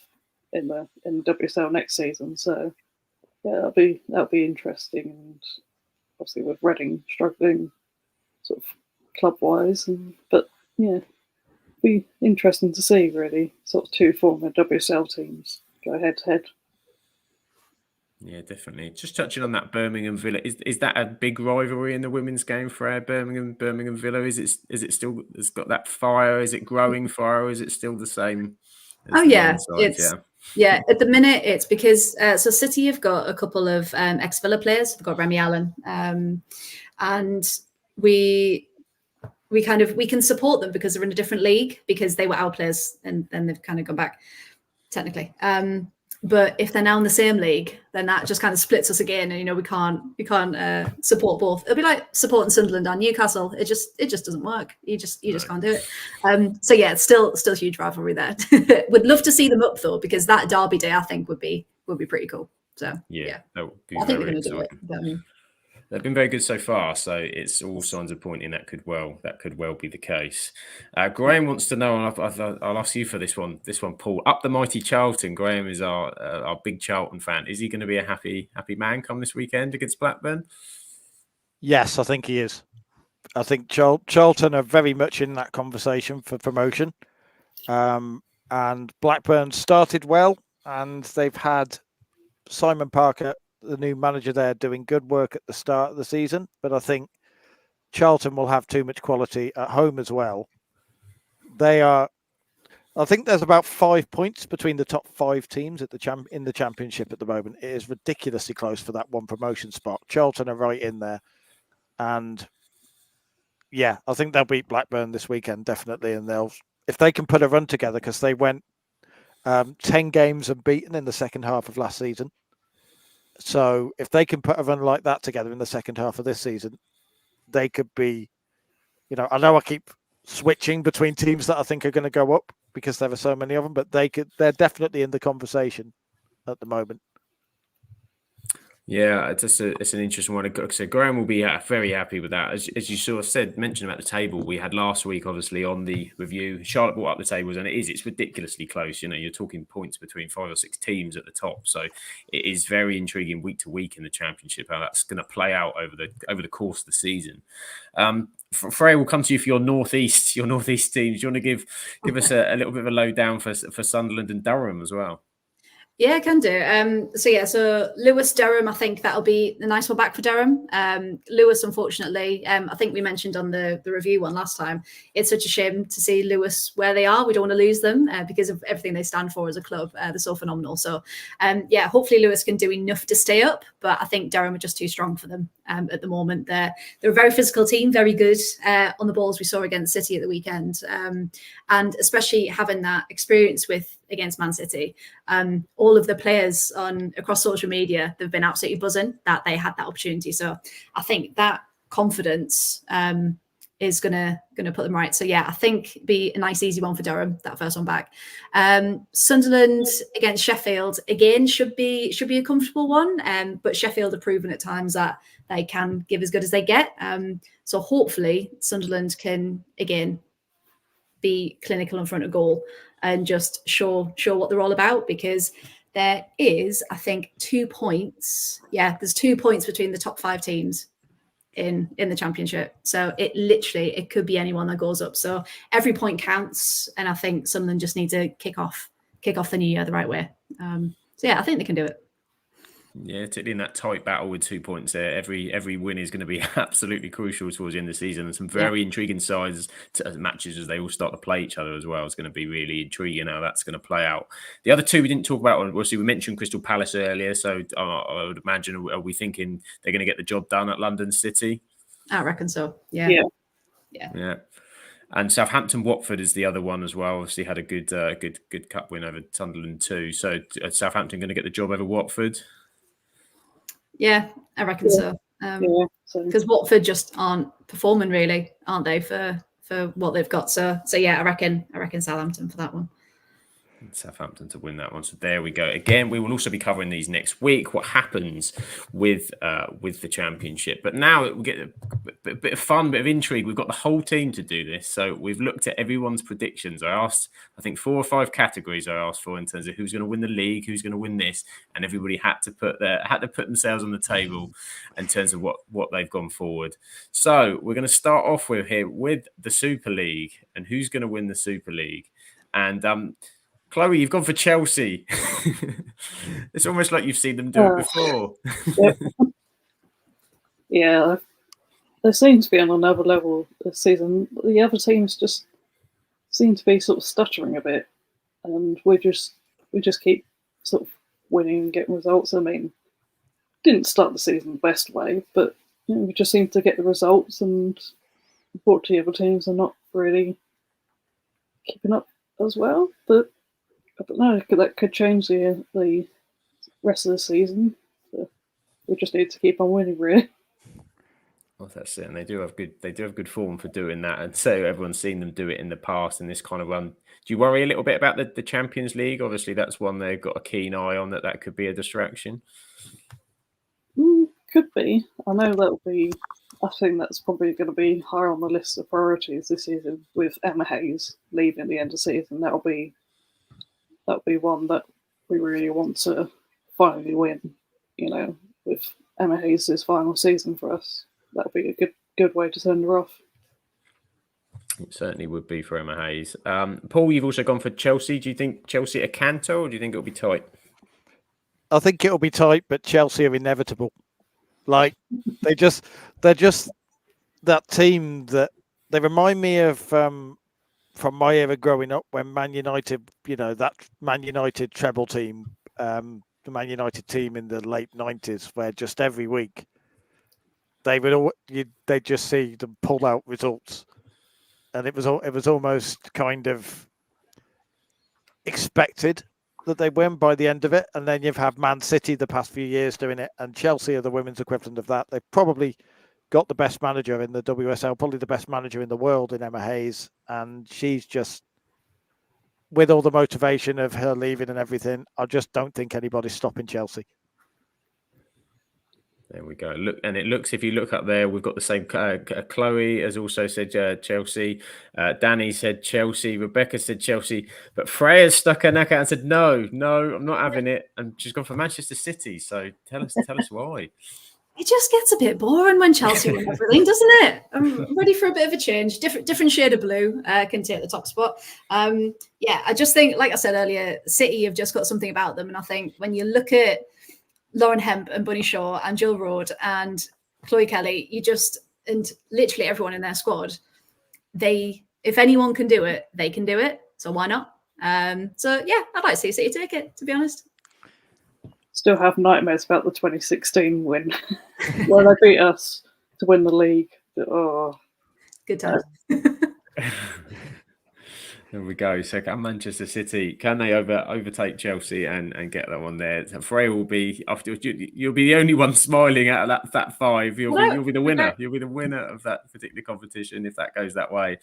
in the WSL next season. So. Yeah, that'll be interesting, and obviously with Reading struggling, sort of club-wise, but yeah, be interesting to see really. Sort of two former WSL teams go head to head. Yeah, definitely. Just touching on that Birmingham Villa, is that a big rivalry in the women's game for Birmingham Villa? Is it still? It's got that fire. Is it growing fire? Or is it still the same? Oh yeah, Yeah, at the minute it's because so City have got a couple of ex-Villa players. They've got Remy Allen, and we can support them because they're in a different league because they were our players and then they've kind of gone back technically. But if they're now in the same league, then that just kind of splits us again, and we can't support both. It'll be like supporting Sunderland and Newcastle. It just doesn't work. You just can't do it. So yeah, it's still a huge rivalry there. Would love to see them up though, because that derby day I think would be pretty cool. So yeah. That would be I think very they're going to do it. They've been very good so far, so it's all signs are pointing that could well be the case. Graham wants to know, and I'll ask you for this one, Paul. Up the mighty Charlton. Graham is our big Charlton fan. Is he going to be a happy man come this weekend against Blackburn? Yes, I think he is. I think Charlton are very much in that conversation for promotion, and Blackburn started well, and they've had Simon Parker, the new manager there doing good work at the start of the season, but I think Charlton will have too much quality at home as well. I think there's about 5 points between the top 5 teams at in the Championship at the moment. It is ridiculously close for that one promotion spot. Charlton are right in there. And yeah, I think they'll beat Blackburn this weekend, definitely. And if they can put a run together, because they went 10 games unbeaten in the second half of last season. So if they can put a run like that together in the second half of this season, they could be, I know I keep switching between teams that I think are going to go up because there are so many of them, but they're definitely in the conversation at the moment. Yeah, it's an interesting one. So Graham will be very happy with that. As you sort of mentioned about the table we had last week, obviously on the review, Charlotte brought up the tables, and it's ridiculously close. You're talking points between 5 or 6 teams at the top. So it is very intriguing week to week in the Championship how that's going to play out over the course of the season. Freya, we'll come to you for your northeast teams. Do you want to give us a little bit of a lowdown for Sunderland and Durham as well? Yeah, I can do. So Lewis Durham, I think that'll be a nice one back for Durham. Lewis, unfortunately, I think we mentioned on the review one last time, it's such a shame to see Lewis where they are. We don't want to lose them because of everything they stand for as a club. They're so phenomenal. So, hopefully Lewis can do enough to stay up, but I think Durham are just too strong for them at the moment. They're a very physical team, very good on the balls we saw against City at the weekend. And especially having that experience against Man City, all of the players across social media, they've been absolutely buzzing that they had that opportunity. So I think that confidence is gonna put them right. So yeah, I think be a nice easy one for Durham, that first one back. Sunderland against Sheffield again should be a comfortable one. But Sheffield have proven at times that they can give as good as they get. So hopefully Sunderland can again be clinical in front of goal and just show what they're all about, because there is, I think, 2 points. Yeah, there's 2 points between the top 5 teams in the Championship. So it could be anyone that goes up. So every point counts, and I think Sunderland just need to kick off the new year the right way. I think they can do it. Yeah, particularly in that tight battle with 2 points there. Every win is going to be absolutely crucial towards the end of the season, and some very intriguing matches as they all start to play each other as well. It's going to be really intriguing how that's going to play out. The other two we didn't talk about, obviously we mentioned Crystal Palace earlier, so I would imagine, are we thinking they're going to get the job done at London City? I reckon so. Yeah. And Southampton Watford is the other one as well. Obviously had a good cup win over Sunderland too. So Southampton going to get the job over Watford? Yeah, I reckon so. Because Watford just aren't performing really, aren't they, for what they've got? So yeah, I reckon Southampton for that one. Southampton to win that one. So there we go. Again, we will also be covering these next week. What happens with the Championship? But now we get a bit of fun, bit of intrigue. We've got the whole team to do this. So we've looked at everyone's predictions. I asked, I think 4 or 5 categories I asked for in terms of who's going to win the league, who's going to win this, and everybody had to put themselves on the table in terms of what they've gone forward. So we're going to start off with the Super League and who's going to win the Super League. And Chloe, you've gone for Chelsea. It's almost like you've seen them do it before. Yeah, they seem to be on another level this season. The other teams just seem to be sort of stuttering a bit, and we just keep sort of winning and getting results. I mean, didn't start the season the best way, but we just seem to get the results, and unfortunately, other teams are not really keeping up as well. But I don't know, that could change the rest of the season. So we just need to keep on winning, really. Well, that's it, and they do have good form for doing that, and so everyone's seen them do it in the past in this kind of run. Do you worry a little bit about the Champions League? Obviously, that's one they've got a keen eye on. That could be a distraction. Could be. I know that'll be. I think that's probably going to be higher on the list of priorities this season with Emma Hayes leaving the end of the season. That'll be one that we really want to finally win. With Emma Hayes' final season for us, that'll be a good way to send her off. It certainly would be for Emma Hayes. Paul, you've also gone for Chelsea. Do you think Chelsea a canter, or do you think it'll be tight? I think it'll be tight, but Chelsea are inevitable. Like they're just that team that they remind me of from my era growing up when Man United, that Man United treble team, the Man United team in the late 90s, where just every week they just see them pull out results, and it was almost kind of expected that they win by the end of it. And then you've had Man City the past few years doing it, and Chelsea are the women's equivalent of that. They've probably got the best manager in the WSL, probably the best manager in the world in Emma Hayes, and she's just, with all the motivation of her leaving and everything, I just don't think anybody's stopping Chelsea. There we go. Look, and it looks, if you look up there, we've got the same. Chloe has also said Chelsea. Danny said Chelsea. Rebecca said Chelsea. But Freya stuck her neck out and said, no, I'm not having it. And she's gone for Manchester City. So tell us why. It just gets a bit boring when Chelsea win everything, doesn't it? I'm ready for a bit of a change. Different shade of blue can take the top spot. Yeah, I just think, like I said earlier, City have just got something about them. And I think when you look at Lauren Hemp and Bunny Shaw and Jill Roord and Chloe Kelly, and literally everyone in their squad, if anyone can do it, they can do it. So why not? So yeah, I'd like to see City take it, to be honest. Still have nightmares about the 2016 win when they beat us to win the league. Oh, good times. There we go. So can Manchester City, can they overtake Chelsea and get that one there? So Freya will be you'll be the only one smiling out of that five. You'll be the winner. You'll be the winner of that particular competition if that goes that way.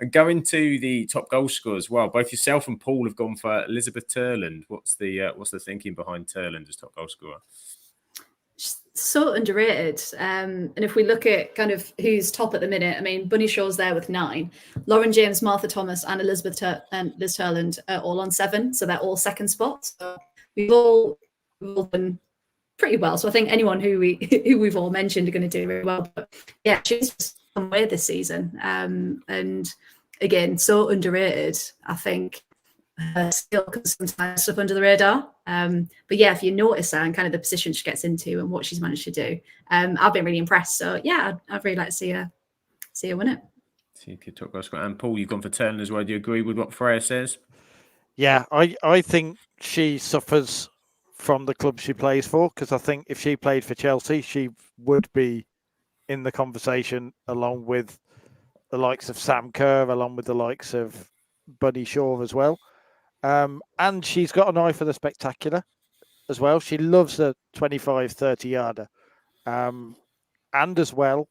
And going to the top goal scorer as well. Both yourself and Paul have gone for Elizabeth Turland. What's the thinking behind Turland as top goal scorer? So underrated. And if we look at kind of who's top at the minute, I mean, Bunny Shaw's there with 9. Lauren James, Martha Thomas, and Liz Turland are all on 7. So they're all second spots. So we've all done pretty well. So I think anyone who we've all mentioned are going to do really well. But yeah, she's just come away this season. And again, so underrated. I think her skill can sometimes slip under the radar. But yeah, if you notice her and kind of the position she gets into and what she's managed to do, I've been really impressed. So yeah, I'd really like to see her win it. Top goal scorer. And Paul, you've gone for Turner as well. Do you agree with what Freya says? Yeah, I think she suffers from the club she plays for, because I think if she played for Chelsea, she would be in the conversation along with the likes of Sam Kerr, along with the likes of Bunny Shaw as well. And she's got an eye for the spectacular as well. She loves a 25, 30 yarder. And as well,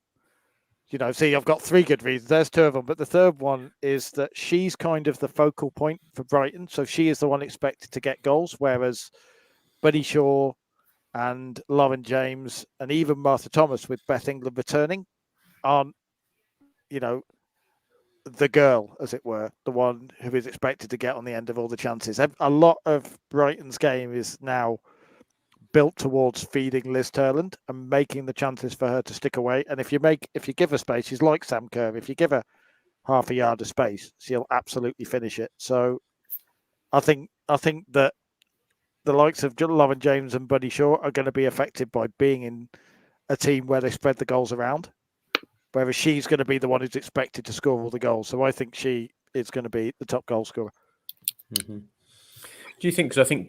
see, I've got 3 good reasons. There's 2 of them. But the third one is that she's kind of the focal point for Brighton. So she is the one expected to get goals, whereas Bunny Shaw and Lauren James and even Martha Thomas, with Beth England returning, aren't, the girl, as it were, the one who is expected to get on the end of all the chances. A lot of Brighton's game is now built towards feeding Liz Turland and making the chances for her to stick away. And if you give her space, she's like Sam Kerr. If you give her half a yard of space, she'll absolutely finish it. So I think that the likes of Lauren James and Bunny Shaw are going to be affected by being in a team where they spread the goals around, whereas she's going to be the one who's expected to score all the goals. So I think she is going to be the top goal scorer. Mm-hmm. Do you think, because I think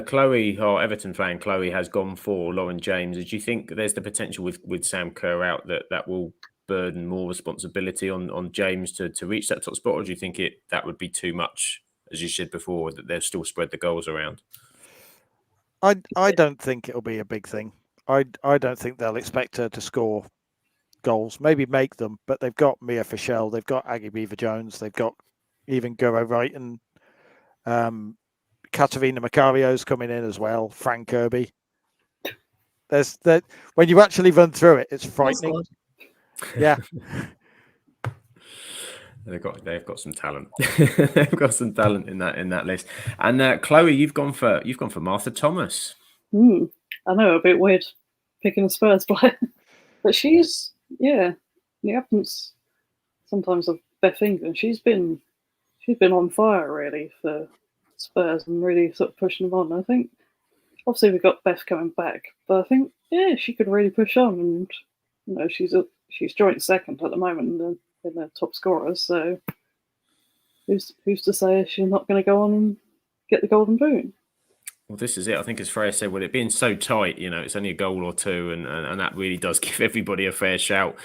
Chloe, or Everton fan Chloe, has gone for Lauren James. Do you think there's the potential with Sam Kerr out that will burden more responsibility on James to reach that top spot? Or do you think that would be too much, as you said before, that they'll still spread the goals around? I don't think it'll be a big thing. I don't think they'll expect her to score goals, maybe make them, but they've got Mia Fischel, they've got Aggie Beaver-Jones, they've got even Guro Wright, and Katerina Macario's coming in as well, Frank Kirby. There's that when you actually run through it, it's frightening. Yeah. They've got some talent. They've got some talent in that list. And Chloe, you've gone for Martha Thomas. I know, a bit weird picking a Spurs player, but she's in the absence sometimes of Beth England, she's been on fire really for Spurs and really sort of pushing them on. I think obviously we've got Beth coming back, but I think she could really push on, and she's joint second at the moment in the top scorers. So who's to say she's not going to go on and get the golden boot? Well, this is it. I think, as Freya said, with it being so tight, it's only a goal or two, and that really does give everybody a fair shout.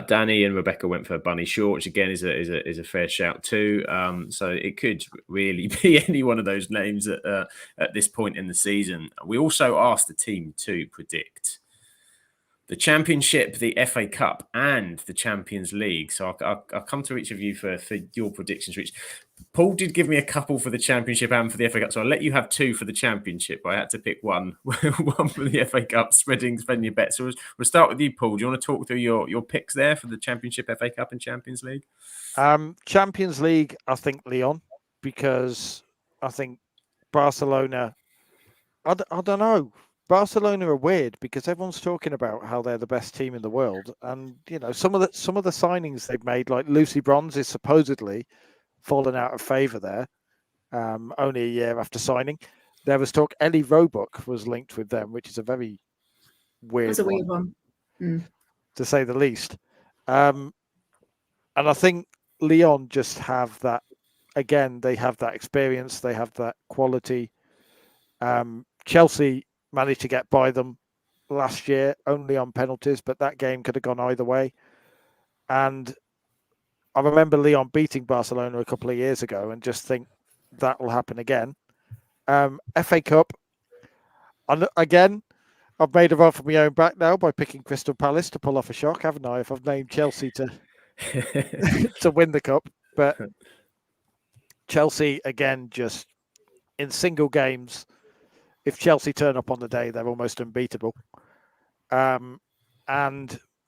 Danny and Rebecca went for Bunny Short, which again is a fair shout too. So it could really be any one of those names at this point in the season. We also asked the team to predict the Championship, the FA Cup, and the Champions League. So I'll come to each of you for your predictions, Rich. Paul did give me a couple for the Championship and for the FA Cup, so I'll let you have two for the Championship. I had to pick one for the FA Cup, spreading your bets. So we'll start with you, Paul. Do you want to talk through your picks there for the Championship, FA Cup, and Champions League? Champions League, I think Lyon, because I think Barcelona, I don't know. Barcelona are weird because everyone's talking about how they're the best team in the world, and some of the signings they've made, like Lucy Bronze, is supposedly fallen out of favour there. Only a year after signing, there was talk Ellie Roebuck was linked with them, which is a very weird. That's a weird one, to say the least. And I think Lyon just have that. Again, they have that experience, they have that quality. Chelsea managed to get by them last year only on penalties, but that game could have gone either way. And I remember Lyon beating Barcelona a couple of years ago, and just think that will happen again. FA Cup, again, I've made a run for my own back now by picking Crystal Palace to pull off a shock, haven't I? If I've named Chelsea to to win the cup, but Chelsea again, just in single games. If Chelsea turn up on the day, they're almost unbeatable. And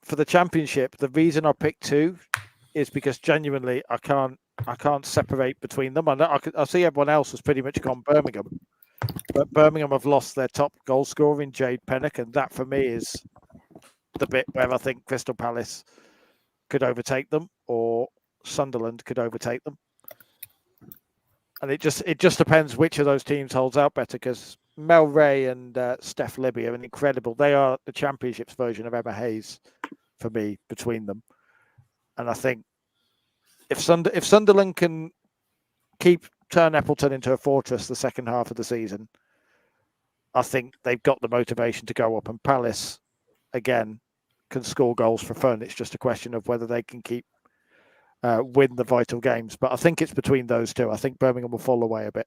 for the Championship, the reason I picked two is because genuinely I can't separate between them. I see everyone else has pretty much gone Birmingham, but Birmingham have lost their top goal scorer in Jade Pennock, and that for me is the bit where I think Crystal Palace could overtake them, or Sunderland could overtake them. And it just depends which of those teams holds out better, because Mel Ray and Steph Libby are incredible. They are the Championship's version of Emma Hayes for me between them. And I think if Sunderland can turn Appleton into a fortress the second half of the season, I think they've got the motivation to go up. And Palace, again, can score goals for fun. It's just a question of whether they can win the vital games. But I think it's between those two. I think Birmingham will fall away a bit.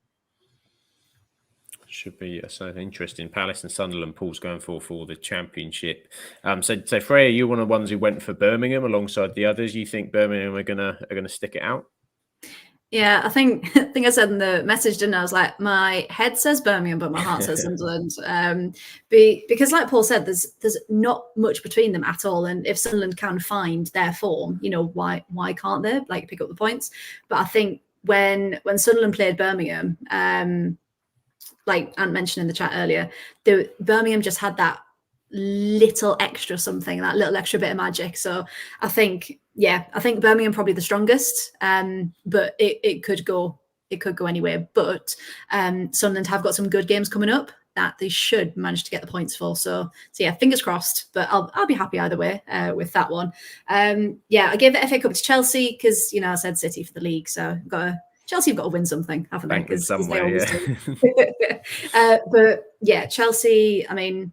Should be so interesting. Palace and Sunderland, Paul's going for the Championship. So Freya, you're one of the ones who went for Birmingham alongside the others. You think Birmingham are gonna stick it out? Yeah, I think I said in the message, didn't I? I was like, my head says Birmingham, but my heart says Sunderland. Because, like Paul said, there's not much between them at all. And if Sunderland can find their form, why can't they pick up the points? But I think when Sunderland played Birmingham, like Ant mentioned in the chat earlier, Birmingham just had that little extra something, that little extra bit of magic. So I think Birmingham probably the strongest, but it could go anywhere. But Sunderland have got some good games coming up that they should manage to get the points for. So yeah, fingers crossed. But I'll be happy either way with that one. I gave the FA Cup to Chelsea because I said City for the league, so Chelsea have got to win something, haven't they? Because they always do. But yeah, Chelsea, I mean,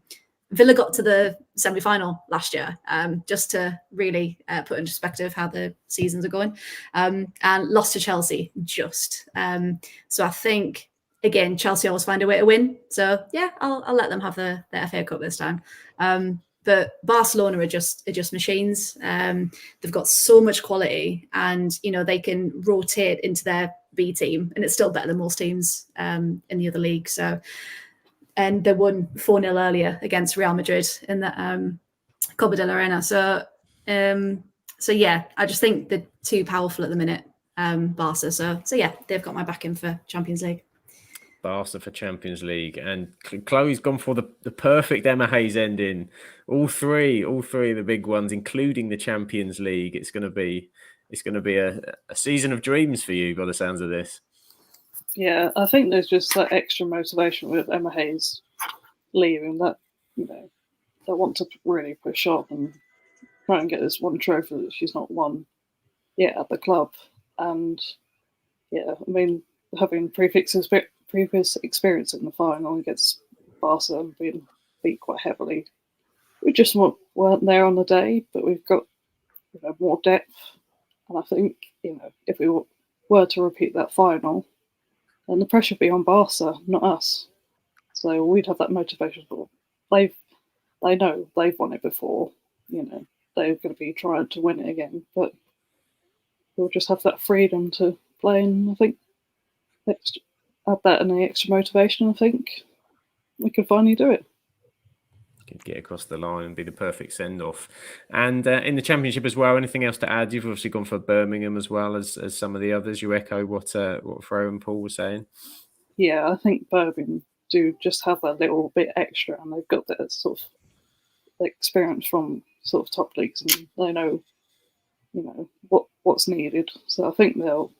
Villa got to the semi-final last year, just to really put in perspective how the seasons are going, and lost to Chelsea just. So I think, again, Chelsea always find a way to win. So yeah, I'll let them have the FA Cup this time. But Barcelona are just machines. They've got so much quality, and they can rotate into their B team, and it's still better than most teams in the other league. So, and they won 4-0 earlier against Real Madrid in the Copa del Arena. So yeah, I just think they're too powerful at the minute, Barca. So yeah, they've got my backing for Champions League. Barca for Champions League, and Chloe's gone for the perfect Emma Hayes ending. All three of the big ones, including the Champions League. It's going to be a season of dreams for you, by the sounds of this. Yeah, I think there's just that extra motivation with Emma Hayes leaving, that they want to really push on and try and get this one trophy that she's not won yet at the club. And yeah, I mean, having previous experience in the final against Barca and being beat quite heavily, we just weren't there on the day, but we've got more depth. And I think if we were to repeat that final, then the pressure would be on Barca, not us. So we'd have that motivation. But they know they've won it before. They're going to be trying to win it again. But we'll just have that freedom to play, and I think add that and the extra motivation. I think we could finally do it. Could get across the line and be the perfect send-off. And in the Championship as well, anything else to add? You've obviously gone for Birmingham as well as some of the others. You echo what Freya and Paul were saying? Yeah, I think Birmingham do just have that little bit extra, and they've got that sort of experience from sort of top leagues, and they know, what's needed. So I think they'll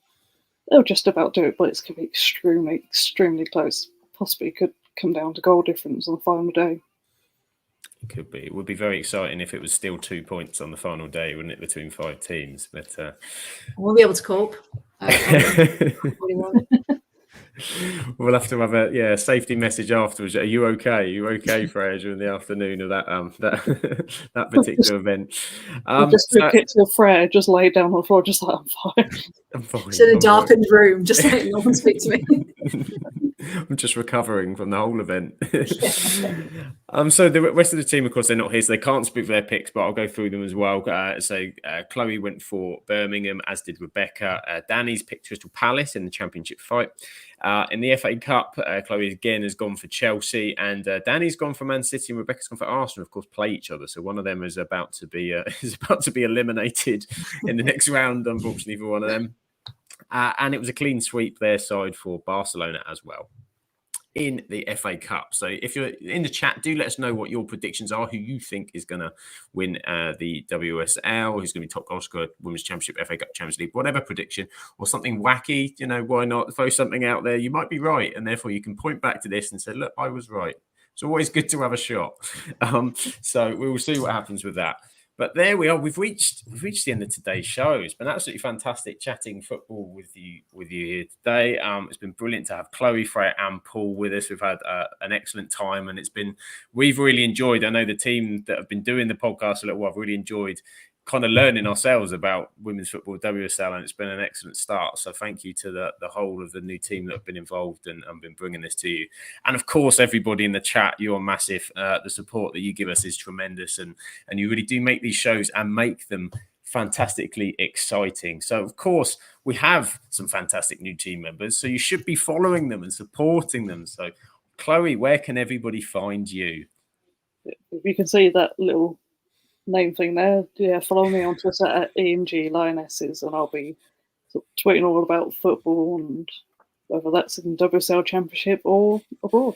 just about do it, but it's going to be extremely, extremely close. Possibly could come down to goal difference on the final day. It could be. It would be very exciting if it was still 2 points on the final day, wouldn't it, between 5 teams? But we'll be able to cope. We'll have to have a safety message afterwards. Are you okay? Are you okay, Freya, during the afternoon of that particular event? Just took it to Freya, just lay down on the floor, just like, I'm fine. It's in a darkened room, just like no one speak to me. I'm just recovering from the whole event. So the rest of the team, of course, they're not here, so they can't speak for their picks, but I'll go through them as well. Chloe went for Birmingham, as did Rebecca. Danny's picked Crystal Palace in the Championship fight. In the FA Cup, Chloe again has gone for Chelsea, and Danny's gone for Man City, and Rebecca's gone for Arsenal. Of course, play each other, so one of them is about to be eliminated in the next round, unfortunately for one of them. And it was a clean sweep their side for Barcelona as well in the FA Cup. So if you're in the chat, do let us know what your predictions are, who you think is going to win the WSL, who's going to be top goal scorer, Women's Championship, FA Cup, Champions League, whatever prediction, or something wacky. Why not throw something out there? You might be right, and therefore you can point back to this and say, look, I was right. It's always good to have a shot. So we will see what happens with that. But there we are. We've reached the end of today's show. It's been absolutely fantastic chatting football with you here today. It's been brilliant to have Chloe, Freya, and Paul with us. We've had an excellent time, and we've really enjoyed. I know the team that have been doing the podcast a little while have really enjoyed kind of learning ourselves about women's football, WSL, and it's been an excellent start. So thank you to the whole of the new team that have been involved and been bringing this to you. And of course, everybody in the chat, you're massive. The support that you give us is tremendous, and you really do make these shows and make them fantastically exciting. So of course, we have some fantastic new team members, so you should be following them and supporting them. So Chloe, where can everybody find you? You can see that little name thing there. Yeah, follow me on Twitter at EMG Lionesses, and I'll be tweeting all about football, and whether that's in WSL Championship or abroad.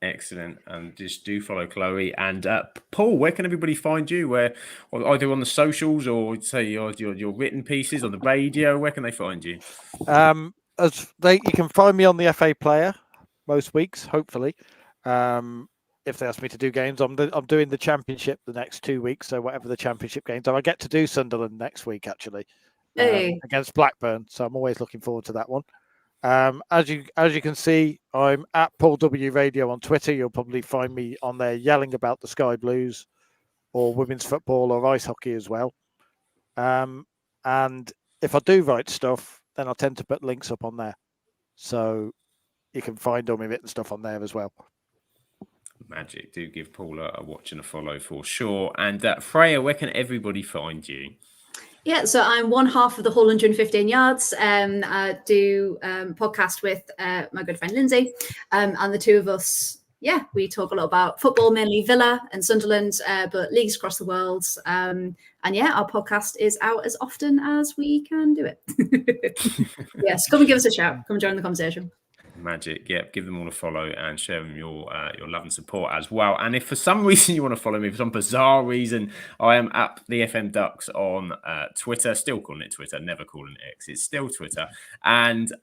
Excellent. And just do follow Chloe. And Paul, where can everybody find you? Where, either on the socials or say your written pieces on the radio? Where can they find you? You can find me on the FA Player most weeks, hopefully. If they ask me to do games, I'm doing the Championship the next 2 weeks. So whatever the Championship games are, I get to do Sunderland next week actually against Blackburn. So I'm always looking forward to that one. As you can see, I'm at Paul W Radio on Twitter. You'll probably find me on there yelling about the Sky Blues or women's football or ice hockey as well. And if I do write stuff, then I tend to put links up on there, so you can find all my written stuff on there as well. Magic. Do give Paul a watch and a follow for sure. And Freya, where can everybody find you? Yeah, so I'm one half of the whole 115 yards. I do podcast with my good friend Lindsay, and the two of us, we talk a lot about football, mainly Villa and Sunderland, but leagues across the world. And our podcast is out as often as we can do it. Yes, come and give us a shout. Come join the conversation. Magic, yeah. Give them all a follow and share them your love and support as well. And if for some reason you want to follow me, for some bizarre reason, I am at the FM Ducks on Twitter. Still calling it Twitter, never calling it X. It's still Twitter. And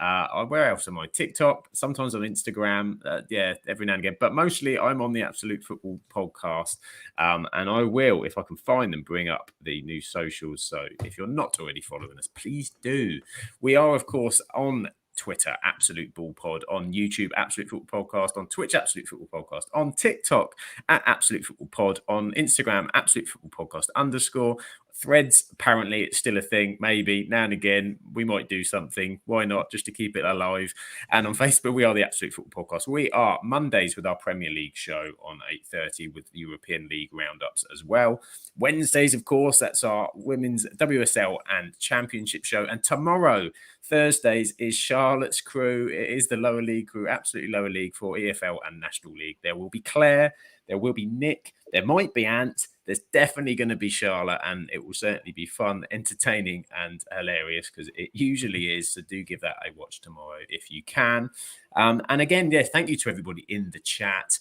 where else am I? TikTok, sometimes on Instagram. Yeah, every now and again. But mostly I'm on the Absolute Football Podcast. And I will, if I can find them, bring up the new socials. So if you're not already following us, please do. We are, of course, on Twitter, Absolute Ball Pod, on YouTube, Absolute Football Podcast, on Twitch, Absolute Football Podcast, on TikTok, at Absolute Football Pod, on Instagram, Absolute Football Podcast _ Threads, apparently it's still a thing. Maybe now and again we might do something. Why not? Just to keep it alive. And on Facebook, we are the Absolute Football Podcast. We are Mondays with our Premier League show on 8:30 with the European League roundups as well. Wednesdays, of course, that's our women's WSL and Championship show. And tomorrow, Thursdays, is Charlotte's crew. It is the lower league crew, absolutely lower league for EFL and National League. There will be Claire, there will be Nick, there might be Ant. There's definitely going to be Charlotte, and it will certainly be fun, entertaining, and hilarious because it usually is. So do give that a watch tomorrow if you can. And again, yes, thank you to everybody in the chat.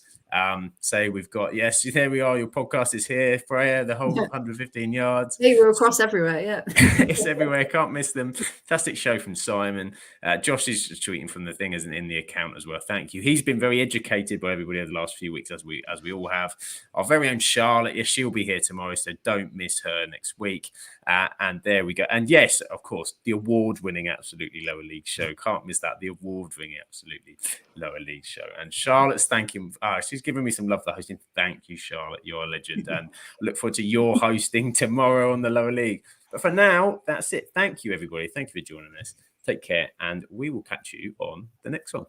Say we've got, yes, there we are. Your podcast is here, Freya, the whole 115 yards. They were across everywhere, yeah. It's everywhere. Can't miss them. Fantastic show from Simon. Josh is just tweeting from the thing, isn't in the account as well. Thank you. He's been very educated by everybody over the last few weeks, as we all have. Our very own Charlotte, yes, she'll be here tomorrow, so don't miss her next week. And there we go. And yes, of course, the award-winning Absolutely Lower League show. Can't miss that. The award-winning Absolutely Lower League show. And Charlotte's thanking. She's giving me some love for hosting. Thank you, Charlotte. You're a legend. And I look forward to your hosting tomorrow on the Lower League. But for now, that's it. Thank you, everybody. Thank you for joining us. Take care, and we will catch you on the next one.